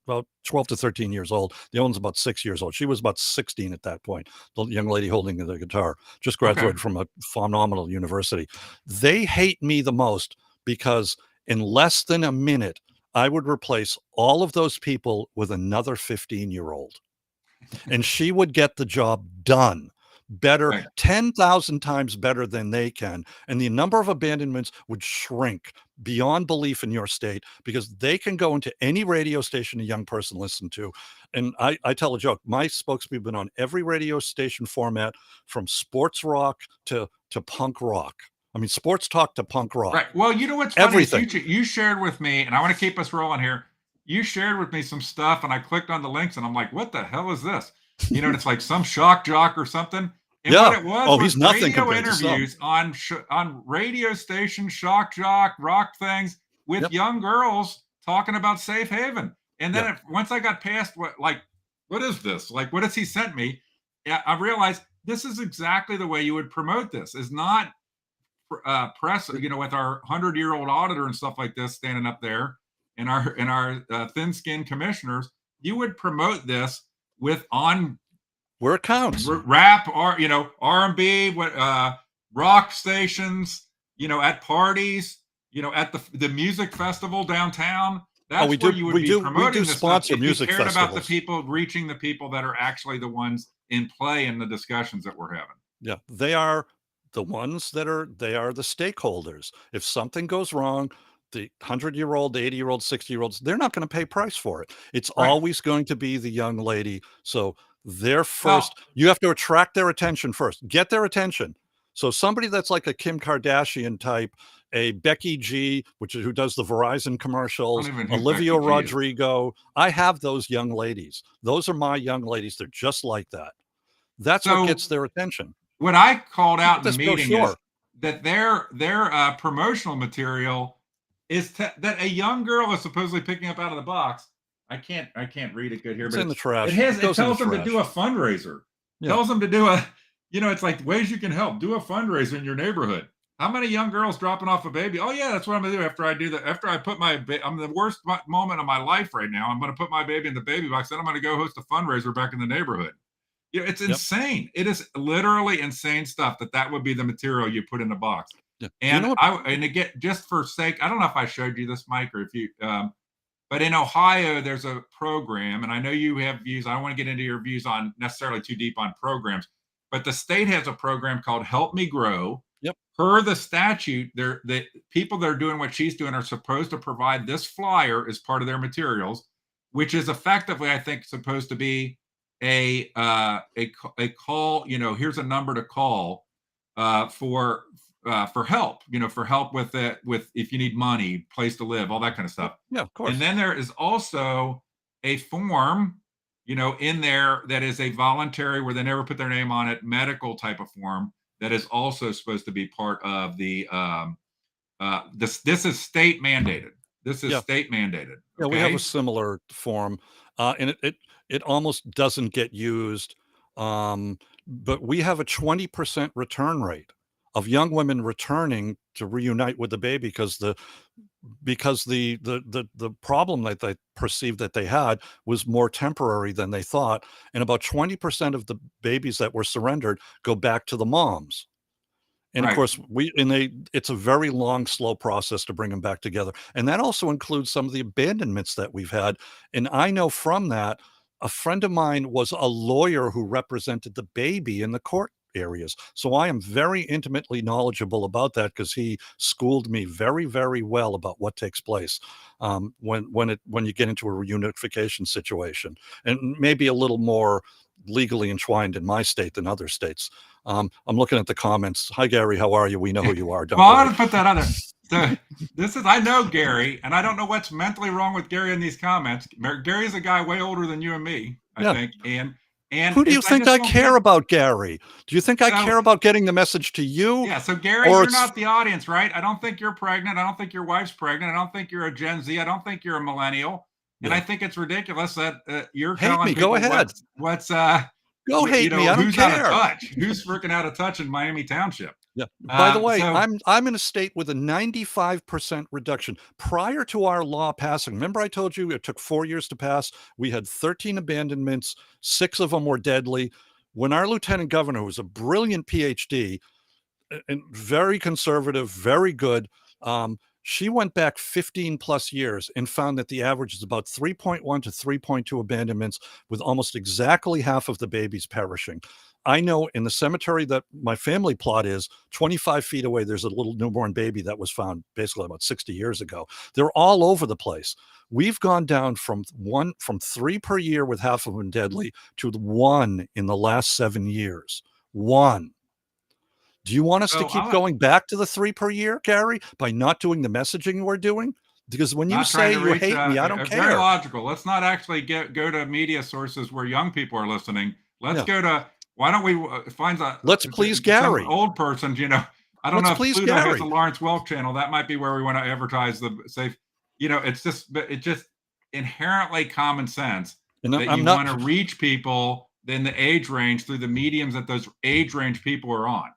about 12 to 13 years old. The other one's about 6 years old. She was about 16 at that point. The young lady holding the guitar just Okay. graduated from a phenomenal university. They hate me the most because in less than a minute, I would replace all of those people with another 15-year-old and she would get the job done better, Right. 10,000 times better than they can. And the number of abandonments would shrink beyond belief in your state because they can go into any radio station a young person listen to. And I tell a joke. My spokespeople have been on every radio station format from sports rock to punk rock. I mean, sports talk to punk rock. Right. Well, you know what's funny is Everything. you shared with me, and I want to keep us rolling here. You shared with me some stuff, and I clicked on the links, and I'm like, "What the hell is this?" And it's like some shock jock or something. And what Yeah. it was Oh, he's nothing radio compared to some. interviews on radio stations, shock jock, rock things with Yep. young girls talking about Safe Haven. And then Yep. once I got past what is this? Like, what has he sent me? Yeah, I realized this is exactly the way you would promote this. Is not press, with our 100-year-old auditor and stuff like this standing up there, and our thin-skinned commissioners. You would promote this with on Where it counts. rap or R&B, what rock stations, at parties, at the music festival downtown. That's where you would be promoting this stuff if you cared about the people, reaching the people that are actually the ones in play in the discussions that we're having. Yeah, they are the ones they are the stakeholders. If something goes wrong, the 100-year-old, 80-year-old, 60-year-olds, they're not going to pay price for it. It's Right. always going to be the young lady. So they're Well, first. You have to attract their attention first. Get their attention. So somebody that's like a Kim Kardashian type, a Becky G, who does the Verizon I commercials, don't even know who Olivia Becky G is. Rodrigo. I have those young ladies. Those are my young ladies. They're just like that. That's what So gets their attention. what I called Look out at in the this meeting is brochure. that their promotional material is that a young girl is supposedly picking up out of the box. I can't read it good here, It's but in the trash. it goes in the tells them to trash. do a fundraiser. Yeah. Tells them to do it's like ways you can help. Do a fundraiser in your neighborhood. How many young girls dropping off a baby? Oh yeah, that's what I'm gonna do after I do that. After I put I'm the worst moment of my life right now. I'm gonna put my baby in the baby box. Then I'm gonna go host a fundraiser back in the neighborhood. It's Yep. insane. It is literally insane stuff that would be the material you put in the box. Yeah. And and again, just for sake, I don't know if I showed you this, Mike, or if you, but in Ohio, there's a program, and I know you have views. I don't want to get into your views on necessarily too deep on programs, but the state has a program called Help Me Grow. Yep. Per the statute, the people that are doing what she's doing are supposed to provide this flyer as part of their materials, which is effectively, I think, supposed to be a call. Here's a number to call for help. For help with it, with if you need money, place to live, all that kind of stuff. Yeah, of course. And then there is also a form, in there that is a voluntary, where they never put their name on it, medical type of form that is also supposed to be part of the. This is state mandated. This is state mandated. Yeah, we have a similar form, and it almost doesn't get used, but we have a 20% return rate of young women returning to reunite with the baby because the problem that they perceived that they had was more temporary than they thought, and about 20% of the babies that were surrendered go back to the moms. And of Right. course, it's a very long, slow process to bring them back together. And that also includes some of the abandonments that we've had. And I know from that, a friend of mine was a lawyer who represented the baby in the court areas. So I am very intimately knowledgeable about that because he schooled me very, very well about what takes place when you get into a reunification situation, and maybe a little more legally entwined in my state than other states. I'm looking at the comments. Hi, Gary. How are you? We know who you are. Don't Well, I worry. want to put that other. So I know Gary, and I don't know what's mentally wrong with Gary in these comments. Gary's a guy way older than you and me, I think. And who do you think I care about, Gary? Do you think I care about getting the message to you? Yeah. So Gary, you're not the audience, right? I don't think you're pregnant. I don't think your wife's pregnant. I don't think you're a Gen Z. I don't think you're a millennial. And I think it's ridiculous that you're telling people go ahead. what's Go hate me. I don't who's care. out of touch? Who's freaking out of touch in Miami Township? Yeah. By the way, I'm in a state with a 95% reduction. Prior to our law passing, remember I told you it took 4 years to pass? We had 13 abandonments. 6 of them were deadly. When our lieutenant governor, who was a brilliant PhD and very conservative, very good, she went back 15 plus years and found that the average is about 3.1 to 3.2 abandonments, with almost exactly half of the babies perishing. I know in the cemetery that my family plot is 25 feet away, there's a little newborn baby that was found basically about 60 years ago. They're all over the place. We've gone down from 3 per year with half of them deadly to 1 in the last 7 years. 1. Do you want us to keep going back to the 3 per year, Gary, by not doing the messaging we're doing? Because when you say you hate me, I don't care. Very logical. Let's not actually go to media sources where young people are listening. Let's go to, why don't we find let's please Gary. Some old person, I don't know if Pluto has a Lawrence Welk channel. That might be where we want to advertise the safe. It's just inherently common sense that you want to reach people in the age range through the mediums that those age range people are on.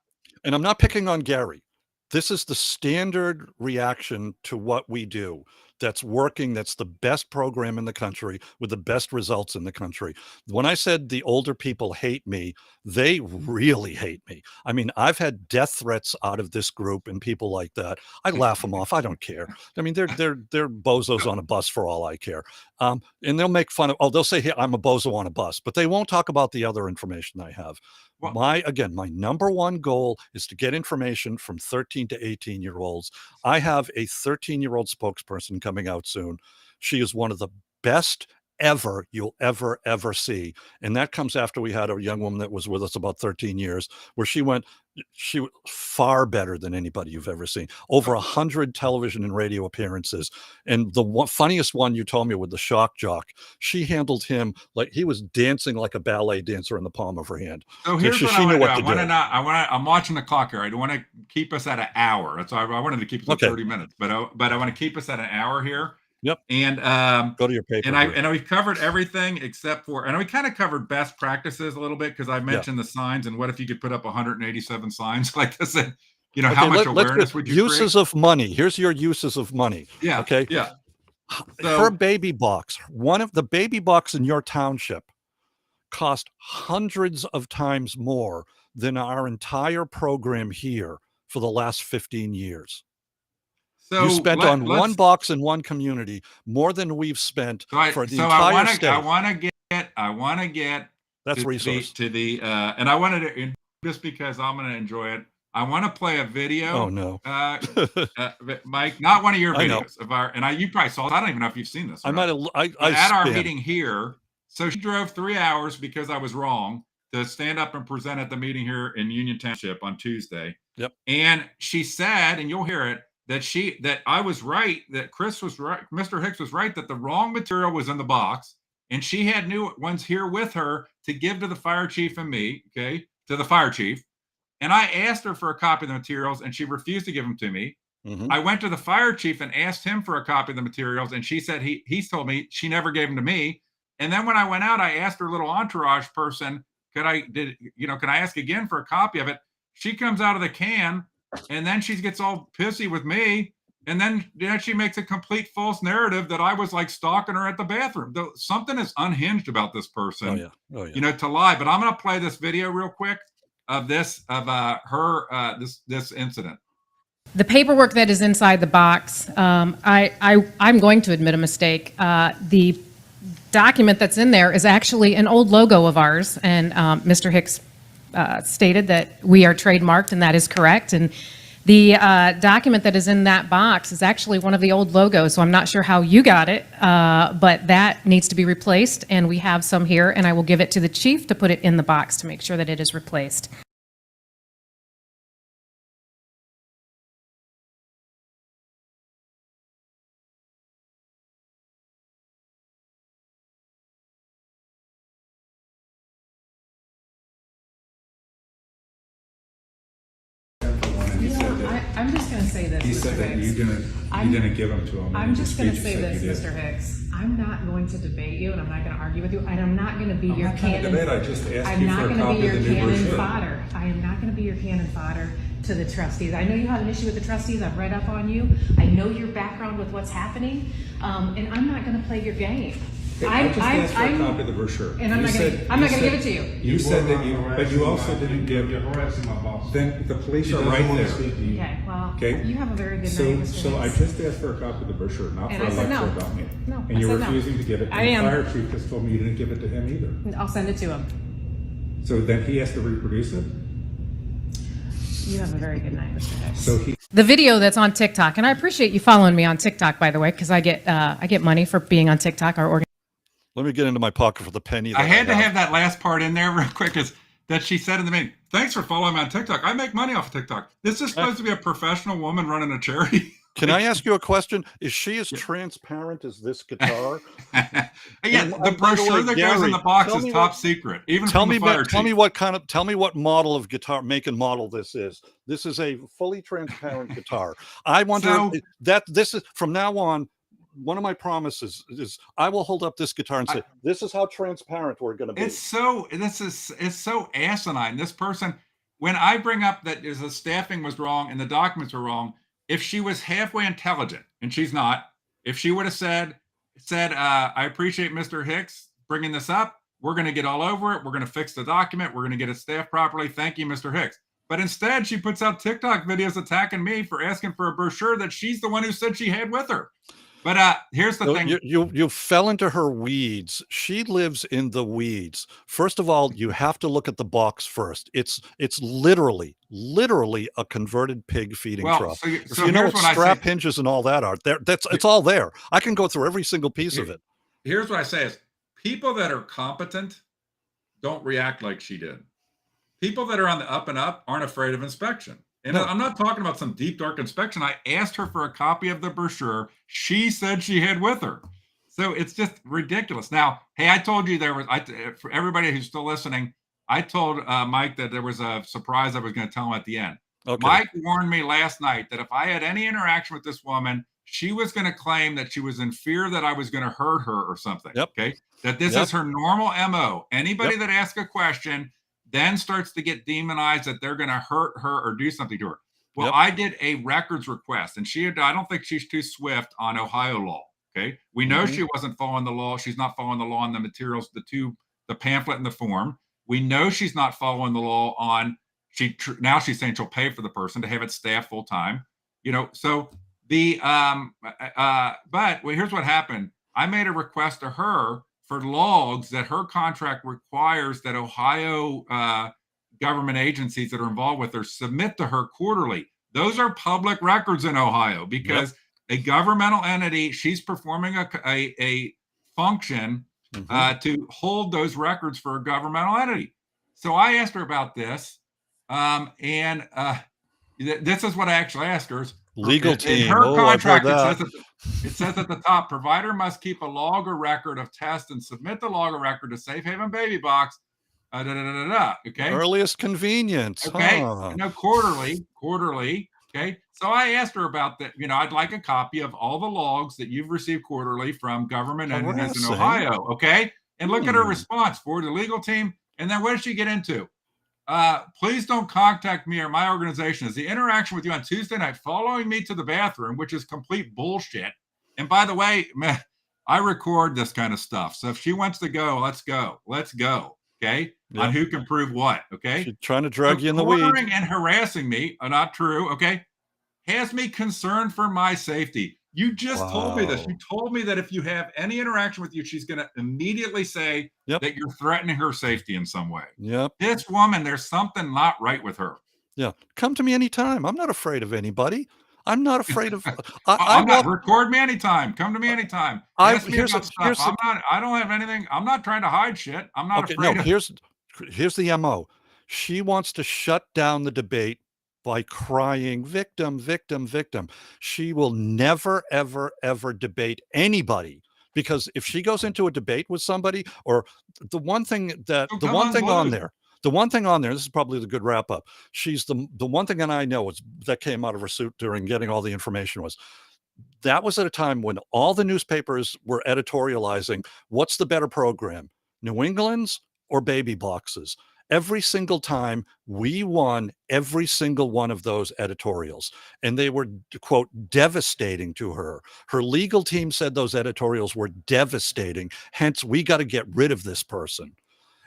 And I'm not picking on Gary. This is the standard reaction to what we do. That's working. That's the best program in the country with the best results in the country. When I said the older people hate me, they really hate me. I mean, I've had death threats out of this group and people like that. I laugh them off. I don't care. I mean, they're bozos on a bus for all I care. And they'll make fun of, they'll say, hey, I'm a bozo on a bus, but they won't talk about the other information I have. Well, my number one goal is to get information from 13 to 18-year-olds. I have a 13-year-old spokesperson coming out soon. She is one of the best ever you'll ever see. And that comes after we had a young woman that was with us about 13 years, where she was far better than anybody you've ever seen. Over 100 television and radio appearances. And the funniest one you told me with the shock jock, she handled him like he was dancing like a ballet dancer in the palm of her hand. So here's what I want to do. I'm watching the clock here. I don't want to keep us at an hour. That's why I wanted to keep us at 30 minutes, but I want to keep us at an hour here. Yep. And go to your paper. And we've covered everything except for, and we kind of covered best practices a little bit, because I mentioned the signs, and what if you could put up 187 signs like this? And, how much awareness would you uses of money. Here's your uses of money. Yeah. Okay. Yeah. Her baby box, one of the baby box in your township, cost hundreds of times more than our entire program here for the last 15 years. So you spent on one box in one community more than we've spent for the entire state. I want to get that's resource to the and I wanted to, just because I'm going to enjoy it. I want to play a video. Oh no, Mike, not one of your videos of our. And you probably saw it. I don't even know if you've seen this. I might have. At our meeting here. So she drove 3 hours because I was wrong to stand up and present at the meeting here in Union Township on Tuesday. Yep. And she said, and you'll hear it, that I was right, that Chris was right, Mr. Hicks was right, that the wrong material was in the box, and she had new ones here with her to give to the fire chief and me, to the fire chief. And I asked her for a copy of the materials, and she refused to give them to me. Mm-hmm. I went to the fire chief and asked him for a copy of the materials, and she said he's told me she never gave them to me. And then when I went out, I asked her little entourage person, can I ask again for a copy of it? She comes out of the can, and then she gets all pissy with me. And then she makes a complete false narrative that I was like stalking her at the bathroom. Something is unhinged about this person, to lie. But I'm going to play this video real quick of this incident. The paperwork that is inside the box, I'm going to admit a mistake. The document that's in there is actually an old logo of ours, and Mr. Hicks stated that we are trademarked, and that is correct. And The document that is in that box is actually one of the old logos, so I'm not sure how you got it, but that needs to be replaced, and we have some here, and I will give it to the chief to put it in the box to make sure that it is replaced. I'm just going to say this, He said that you didn't give them to him. I'm just going to say You this, did. Mr. Hicks. I'm not going to debate you, and I'm not going to argue with you, and I'm not going to be your not trying to cannon. debate, I just asked I'm you not for a going to copy be of your the new cannon brochure. fodder. I am not going to be your cannon fodder to the trustees. I know you have an issue with the trustees. I've read up on you. I know your background with what's happening, and I'm not going to play your game. I just asked for a copy of the brochure. And I'm not going to give it to you. You said that you, but you also didn't give. You're harassing my boss. Then the police She are doesn't right want to there. speak to you. Okay, well, Okay. you have a very good So, night, Mr. so I Hicks. just asked for a copy of the brochure, not And for I a said lecture no. about me. No, And I you're said no. refusing to give it. I And am. the fire chief just told me you didn't give it to him either. I'll send it to him. So then he has to reproduce it. You have a very good night, Mr. Hicks. So he. The video that's on TikTok, and I appreciate you following me on TikTok, by the way, because I get money for being on TikTok. Let me get into my pocket for the penny. I had to have that last part in there real quick, is that she said in the meeting, "Thanks for following me on TikTok. I make money off of TikTok." This is supposed to be a professional woman running a charity. Can I ask you a question? Is she as transparent as this guitar? Yeah, And the by the brochure way, that goes in Gary, the box tell is me top what- secret, even Tell from me, the fire tell me chief. tell me what model of guitar, make and model this is. This is a fully transparent guitar. I wonder So- that this is from now on. One of my promises is I will hold up this guitar and say, "This is how transparent we're going to be." It's so asinine. This person, when I bring up that the staffing was wrong and the documents were wrong, if she was halfway intelligent, and she's not, if she would have said, "I appreciate Mr. Hicks bringing this up. We're going to get all over it. We're going to fix the document. We're going to get it staffed properly. Thank you, Mr. Hicks." But instead, she puts out TikTok videos attacking me for asking for a brochure that she's the one who said she had with her. But here's the So thing. you fell into her weeds. She lives in the weeds. First of all, you have to look at the box first. It's literally a converted pig feeding Well, trough. so you- If so you know here's what what I strap say. hinges and all that are, it's all there. I can go through every single piece of it. Here's what I say is people that are competent don't react like she did. People that are on the up and up aren't afraid of inspection. And No. I'm not talking about some deep, dark inspection. I asked her for a copy of the brochure she said she had with her. So it's just ridiculous. Now, hey, I told you for everybody who's still listening, I told Mike that there was a surprise I was going to tell him at the end. Okay. Mike warned me last night that if I had any interaction with this woman, she was going to claim that she was in fear that I was going to hurt her or something. Yep. Okay. That this Yep. is her normal MO. Anybody Yep. that asks a question then starts to get demonized that they're going to hurt her or do something to her. Well, Yep. I did a records request, and I don't think she's too swift on Ohio law. Okay. We know Mhm. she wasn't following the law. She's not following the law on the materials, the pamphlet and the form. We know she's not following the law on now she's saying she'll pay for the person to have it staffed full time. So but here's what happened. I made a request to her for logs that her contract requires that Ohio government agencies that are involved with her submit to her quarterly. Those are public records in Ohio because a governmental entity, she's performing a function to hold those records for a governmental entity. So I asked her about this, and this is what I actually asked her. Legal In team. her Oh, I've heard contract, that. it says at the top, provider must keep a log or record of tests and submit the log or record to Safe Haven Baby Box. Okay. Earliest convenience. Okay. Huh. No, quarterly. Okay. So I asked her about that. I'd like a copy of all the logs that you've received quarterly from government entities in Harassing. Ohio. Okay. And look at her response for the legal team. And then what did she get into? Please don't contact me or my organization as the interaction with you on Tuesday night following me to the bathroom, which is complete bullshit. And by the way, I record this kind of stuff. So if she wants to go, let's go. Okay. Yeah. On who can prove what. Okay. She's trying to drag you in the Cornering weeds. and harassing me are not true. Okay. Has me concerned for my safety. You just told me this. Wow. You told me that if you have any interaction with you, she's going to immediately say Yep. that you're threatening her safety in some way. Yep. This woman, there's something not right with her. Yeah. Come to me anytime. I'm not afraid of anybody. I'm not afraid of, I I'm not, walk, record me anytime. Come to me anytime. I, Ask me about stuff. here's the, I don't have anything. I'm not trying to hide shit. I'm not okay, no, afraid of. here's the MO. She wants to shut down the debate by crying, victim, victim, victim. She will never, ever, ever debate anybody, because if she goes into a debate with somebody, or the one thing that, So come unglued. the one thing on there, this is probably the good wrap up. She's the one thing that I know is that came out of her suit during getting all the information was, that was at a time when all the newspapers were editorializing, what's the better program, New England's or baby boxes? Every single time we won every single one of those editorials, and they were, quote, devastating to her. Her legal team said those editorials were devastating. Hence, we got to get rid of this person.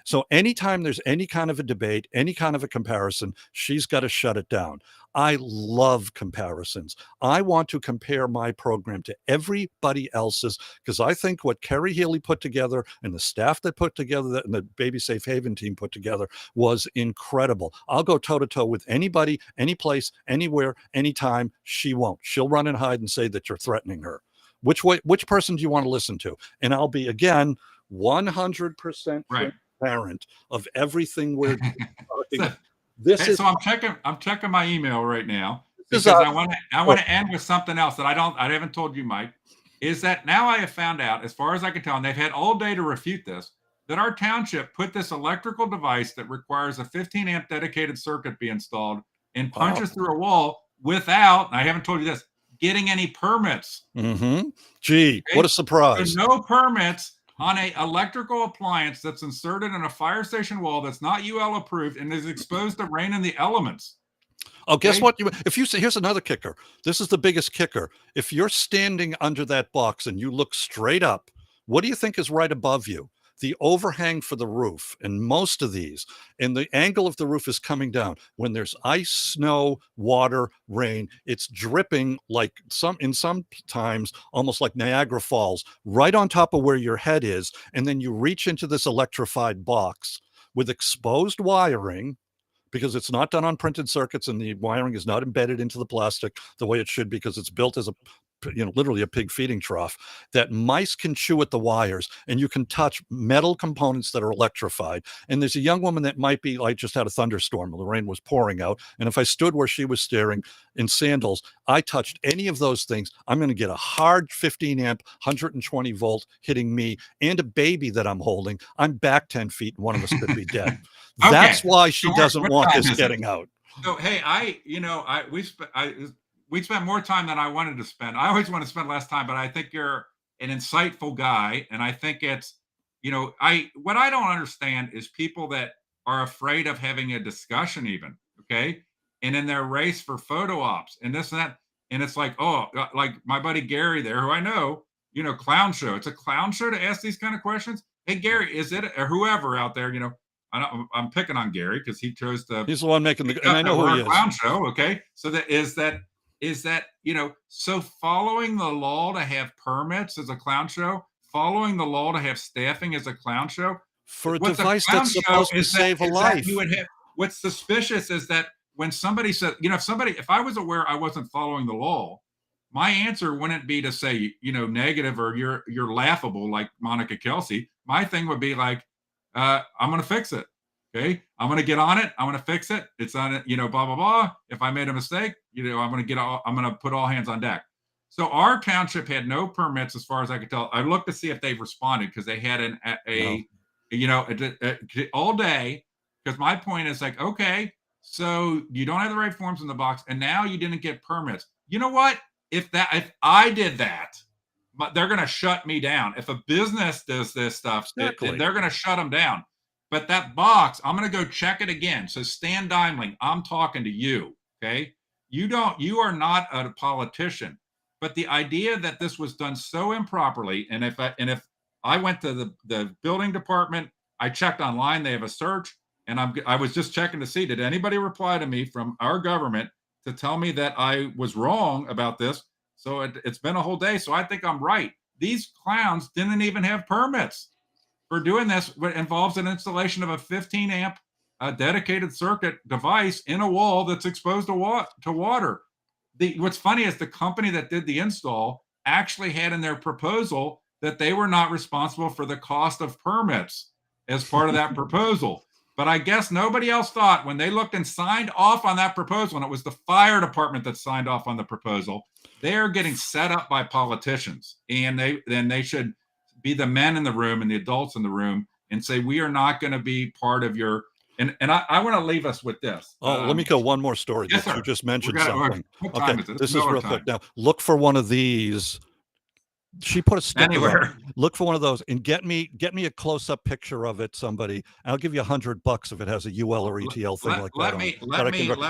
So anytime there's any kind of a debate, any kind of a comparison, she's got to shut it down. I love comparisons. I want to compare my program to everybody else's, because I think what Kerry Healy put together and the staff that put together that, and the Baby Safe Haven team put together was incredible. I'll go toe to toe with anybody, any place, anywhere, anytime. She won't. She'll run and hide and say that you're threatening her. Which person do you want to listen to? And I'll be, again, 100% Right. transparent of everything we're talking. So, This hey, is, so I'm checking my email right now This because is I want to end with something else that I haven't told you, Mike. Is that now I have found out, as far as I can tell, and they've had all day to refute this, that our township put this electrical device that requires a 15 amp dedicated circuit be installed and punches through a wall without, and I haven't told you this, getting any permits. Gee, Okay? what a surprise. So no permits on a electrical appliance that's inserted in a fire station wall that's not UL approved and is exposed to rain and the elements. Oh, guess Okay? what? If you say, here's another kicker. This is the biggest kicker. If you're standing under that box and you look straight up, what do you think is right above you? The overhang for the roof, and most of these, and the angle of the roof is coming down. When there's ice, snow, water, rain, it's dripping like sometimes almost like Niagara Falls, right on top of where your head is. And then you reach into this electrified box with exposed wiring, because it's not done on printed circuits and the wiring is not embedded into the plastic the way it should, because it's built as a, literally a pig feeding trough, that mice can chew at the wires, and you can touch metal components that are electrified. And there's a young woman that might be like, just had a thunderstorm, the rain was pouring out, and if I stood where she was staring in sandals, I touched any of those things, I'm going to get a hard 15 amp 120 volt hitting me and a baby that I'm holding. I'm back 10 feet and one of us could be dead. Okay. That's why she So doesn't what want time this is it? getting out. So hey, we spent more time than I wanted to spend. I always want to spend less time, but I think you're an insightful guy, and I think it's, what I don't understand is people that are afraid of having a discussion, even, okay, and in their race for photo ops and this and that, and it's like, oh, like my buddy Gary there, who I know, clown show. It's a clown show to ask these kind of questions. Hey Gary, is it, or whoever out there, I'm picking on Gary because he chose to. He's the one making the, and I know who he is. Clown show, okay. So is that so following the law to have permits is a clown show, following the law to have staffing is a clown show. For a What's device that's supposed to save a life. What's suspicious is that when somebody said, if I was aware I wasn't following the law, my answer wouldn't be to say, negative or you're laughable like Monica Kelsey. My thing would be like, I'm going to fix it. Okay. I'm going to get on it. I'm going to fix it. It's on it, blah, blah, blah. If I made a mistake, I'm going to put all hands on deck. So our township had no permits as far as I could tell. I looked to see if they've responded because they had all day. Because my point is like, okay, so you don't have the right forms in the box and now you didn't get permits. You know what? If I did that, but they're going to shut me down. If a business does this stuff, Exactly. they're going to shut them down. But that box, I'm going to go check it again. So Stan Dimling, I'm talking to you. Okay. You are not a politician, but the idea that this was done so improperly. And if I went to the building department, I checked online, they have a search, and I was just checking to see, did anybody reply to me from our government to tell me that I was wrong about this? So it's been a whole day. So I think I'm right. These clowns didn't even have permits for doing this. What involves an installation of a 15 amp a dedicated circuit device in a wall that's exposed to water. What's funny is the company that did the install actually had in their proposal that they were not responsible for the cost of permits as part of that proposal. But I guess nobody else thought when they looked and signed off on that proposal, and it was the fire department that signed off on the proposal, they are getting set up by politicians. And they should be the men in the room and the adults in the room and say, we are not going to be part of your, and I want to leave us with this. Oh, let me go one more story. Yes, that sir. you just mentioned What something. time Okay, is it? this is Miller real time. quick. Now, look for one of these. She put a sticker Anywhere. up. Look for one of those and get me a close-up picture of it, somebody. I'll give you $100 if it has a UL or ETL thing like that on it.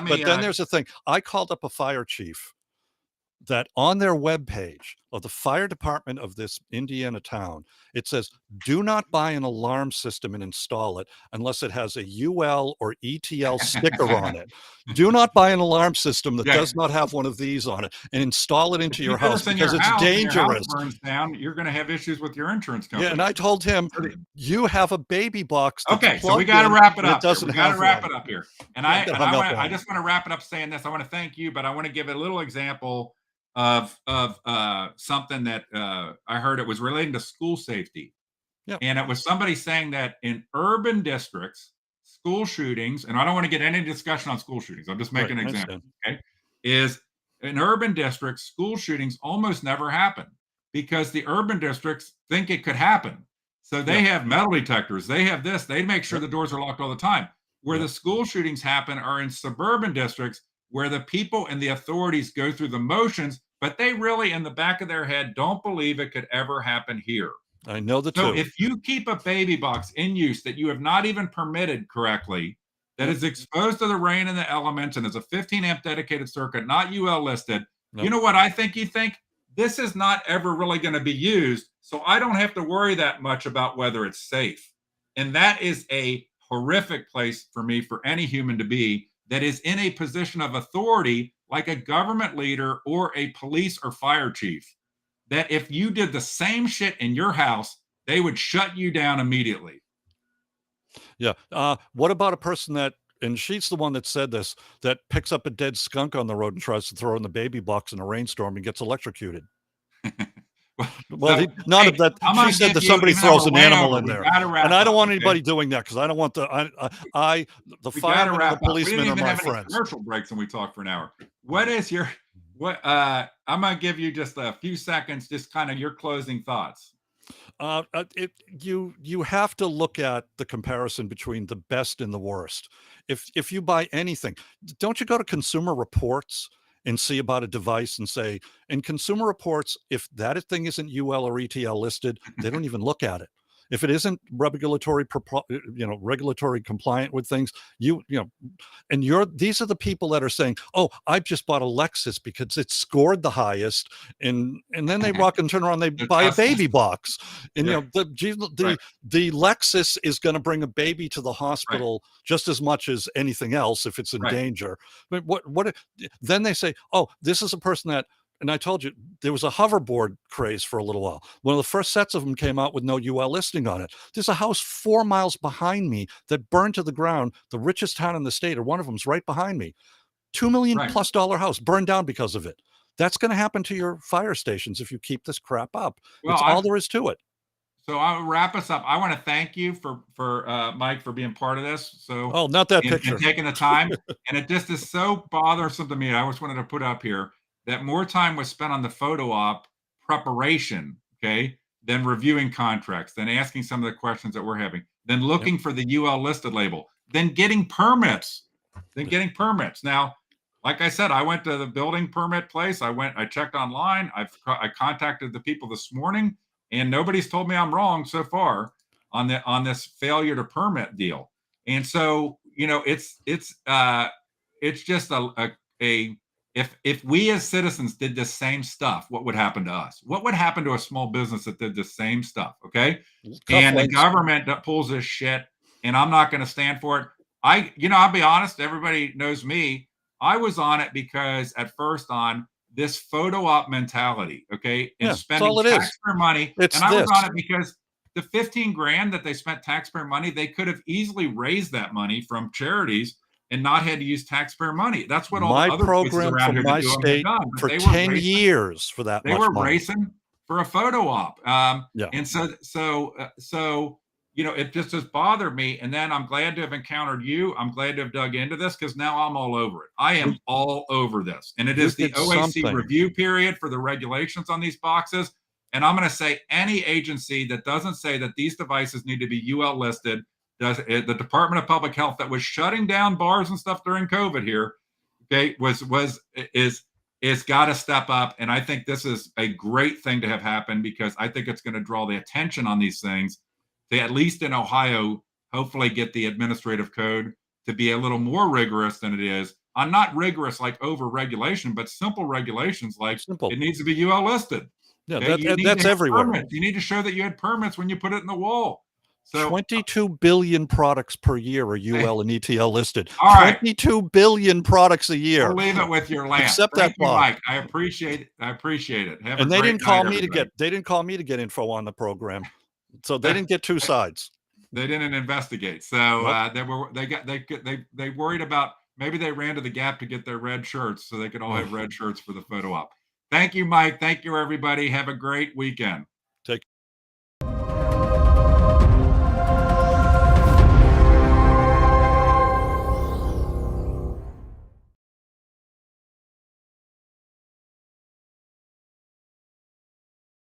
But then there's the thing. I called up a fire chief that on their webpage of the fire department of this Indiana town, it says, do not buy an alarm system and install it unless it has a UL or ETL sticker on it. Do not buy an alarm system that does not have one of these on it and install it into your house because it's dangerous. Your house burns down, you're going to have issues with your insurance company. Yeah, and I told him, you have a baby box. Okay, so we got to wrap it up. We got to wrap it up here. And I just want to wrap it up saying this. I want to thank you, but I want to give a little example of something that I heard. It was relating to school safety. Yep. And it was somebody saying that in urban districts, school shootings, and I don't want to get any discussion on school shootings, I'm just making an example, okay, is in urban districts, school shootings almost never happen because the urban districts think it could happen. So they have metal detectors, they have this, they make sure the doors are locked all the time. Where the school shootings happen are in suburban districts where the people and the authorities go through the motions, but they really, in the back of their head, don't believe it could ever happen here. I know the So two. if you keep a baby box in use that you have not even permitted correctly, that is exposed to the rain and the elements, and is a 15 amp dedicated circuit, not UL listed, you know what I think you think? This is not ever really going to be used, so I don't have to worry that much about whether it's safe. And that is a horrific place for me, for any human to be that is in a position of authority, like a government leader or a police or fire chief, that if you did the same shit in your house, they would shut you down immediately. Yeah. What about a person that, and she's the one that said this, that picks up a dead skunk on the road and tries to throw in the baby box in a rainstorm and gets electrocuted? Well, she said that somebody throws an animal in there, and I don't want anybody doing that because I don't want the firemen and the policemen are my friends. Commercial breaks and we talk for an hour. What is your I'm gonna give you just a few seconds, just kind of your closing thoughts. You have to look at the comparison between the best and the worst. If you buy anything, don't you go to Consumer Reports and see about a device and say, in Consumer Reports, if that thing isn't UL or ETL listed, they don't even look at it. If it isn't regulatory compliant with things, these are the people that are saying, "Oh, I've just bought a Lexus because it scored the highest," and then they rock and turn around, they buy a baby box, and the Lexus is going to bring a baby to the hospital just as much as anything else if it's in danger. But then they say, "Oh, this is a person that." And I told you, there was a hoverboard craze for a little while. One of the first sets of them came out with no UL listing on it. There's a house 4 miles behind me that burned to the ground. The richest town in the state, or one of them's right behind me. $2 million+ house burned down because of it. That's going to happen to your fire stations if you keep this crap up. It's all there is to it. So I'll wrap us up. I want to thank you for Mike for being part of this. So not that picture. And taking the time. And it just is so bothersome to me. I always wanted to put up here that more time was spent on the photo op preparation, than reviewing contracts, than asking some of the questions that we're having, than looking for the UL listed label, than getting permits, Now, like I said, I went to the building permit place. I checked online. I contacted the people this morning, and nobody's told me I'm wrong so far on this failure to permit deal. And so, it's just if we as citizens did the same stuff, what would happen to us? What would happen to a small business that did the same stuff? And the government that pulls this shit, and I'm not going to stand for it. I'll be honest. Everybody knows me. I was on it because at first on this photo op mentality, and spending taxpayer money. And I was on it because the 15 grand that they spent taxpayer money, they could have easily raised that money from charities and not had to use taxpayer money. That's what all My the other places program around from here my to do them have state done. But for they were 10 racing, years for that they much were money. racing for a photo op. Yeah. And so, you know, it just has bothered me. And then I'm glad to have encountered you. I'm glad to have dug into this because now I'm all over it. I am all over this. And it You is the did OAC something. review period for the regulations on these boxes. And I'm going to say any agency that doesn't say that these devices need to be UL listed, the Department of Public Health that was shutting down bars and stuff during COVID here, okay, is got to step up. And I think this is a great thing to have happen because I think it's going to draw the attention on these things. They, at least in Ohio, hopefully get the administrative code to be a little more rigorous than it is. I'm not rigorous like over regulation, but simple regulations like Simple. it needs to be UL listed. Yeah, Okay? You need that's to have everywhere. permits. You need to show that you had permits when you put it in the wall. So 22 billion products per year are UL and ETL listed. All right. 22 billion products a year. we'll leave it with your lamp. Except Thank that you, box. Mike. I appreciate it. I appreciate it. Have And a they great didn't call night, me everybody. they didn't call me to get info on the program. So they didn't get two sides. They didn't investigate. So Nope. they worried about, maybe they ran to the Gap to get their red shirts so they could all have red shirts for the photo op. Thank you, Mike. Thank you, everybody. Have a great weekend.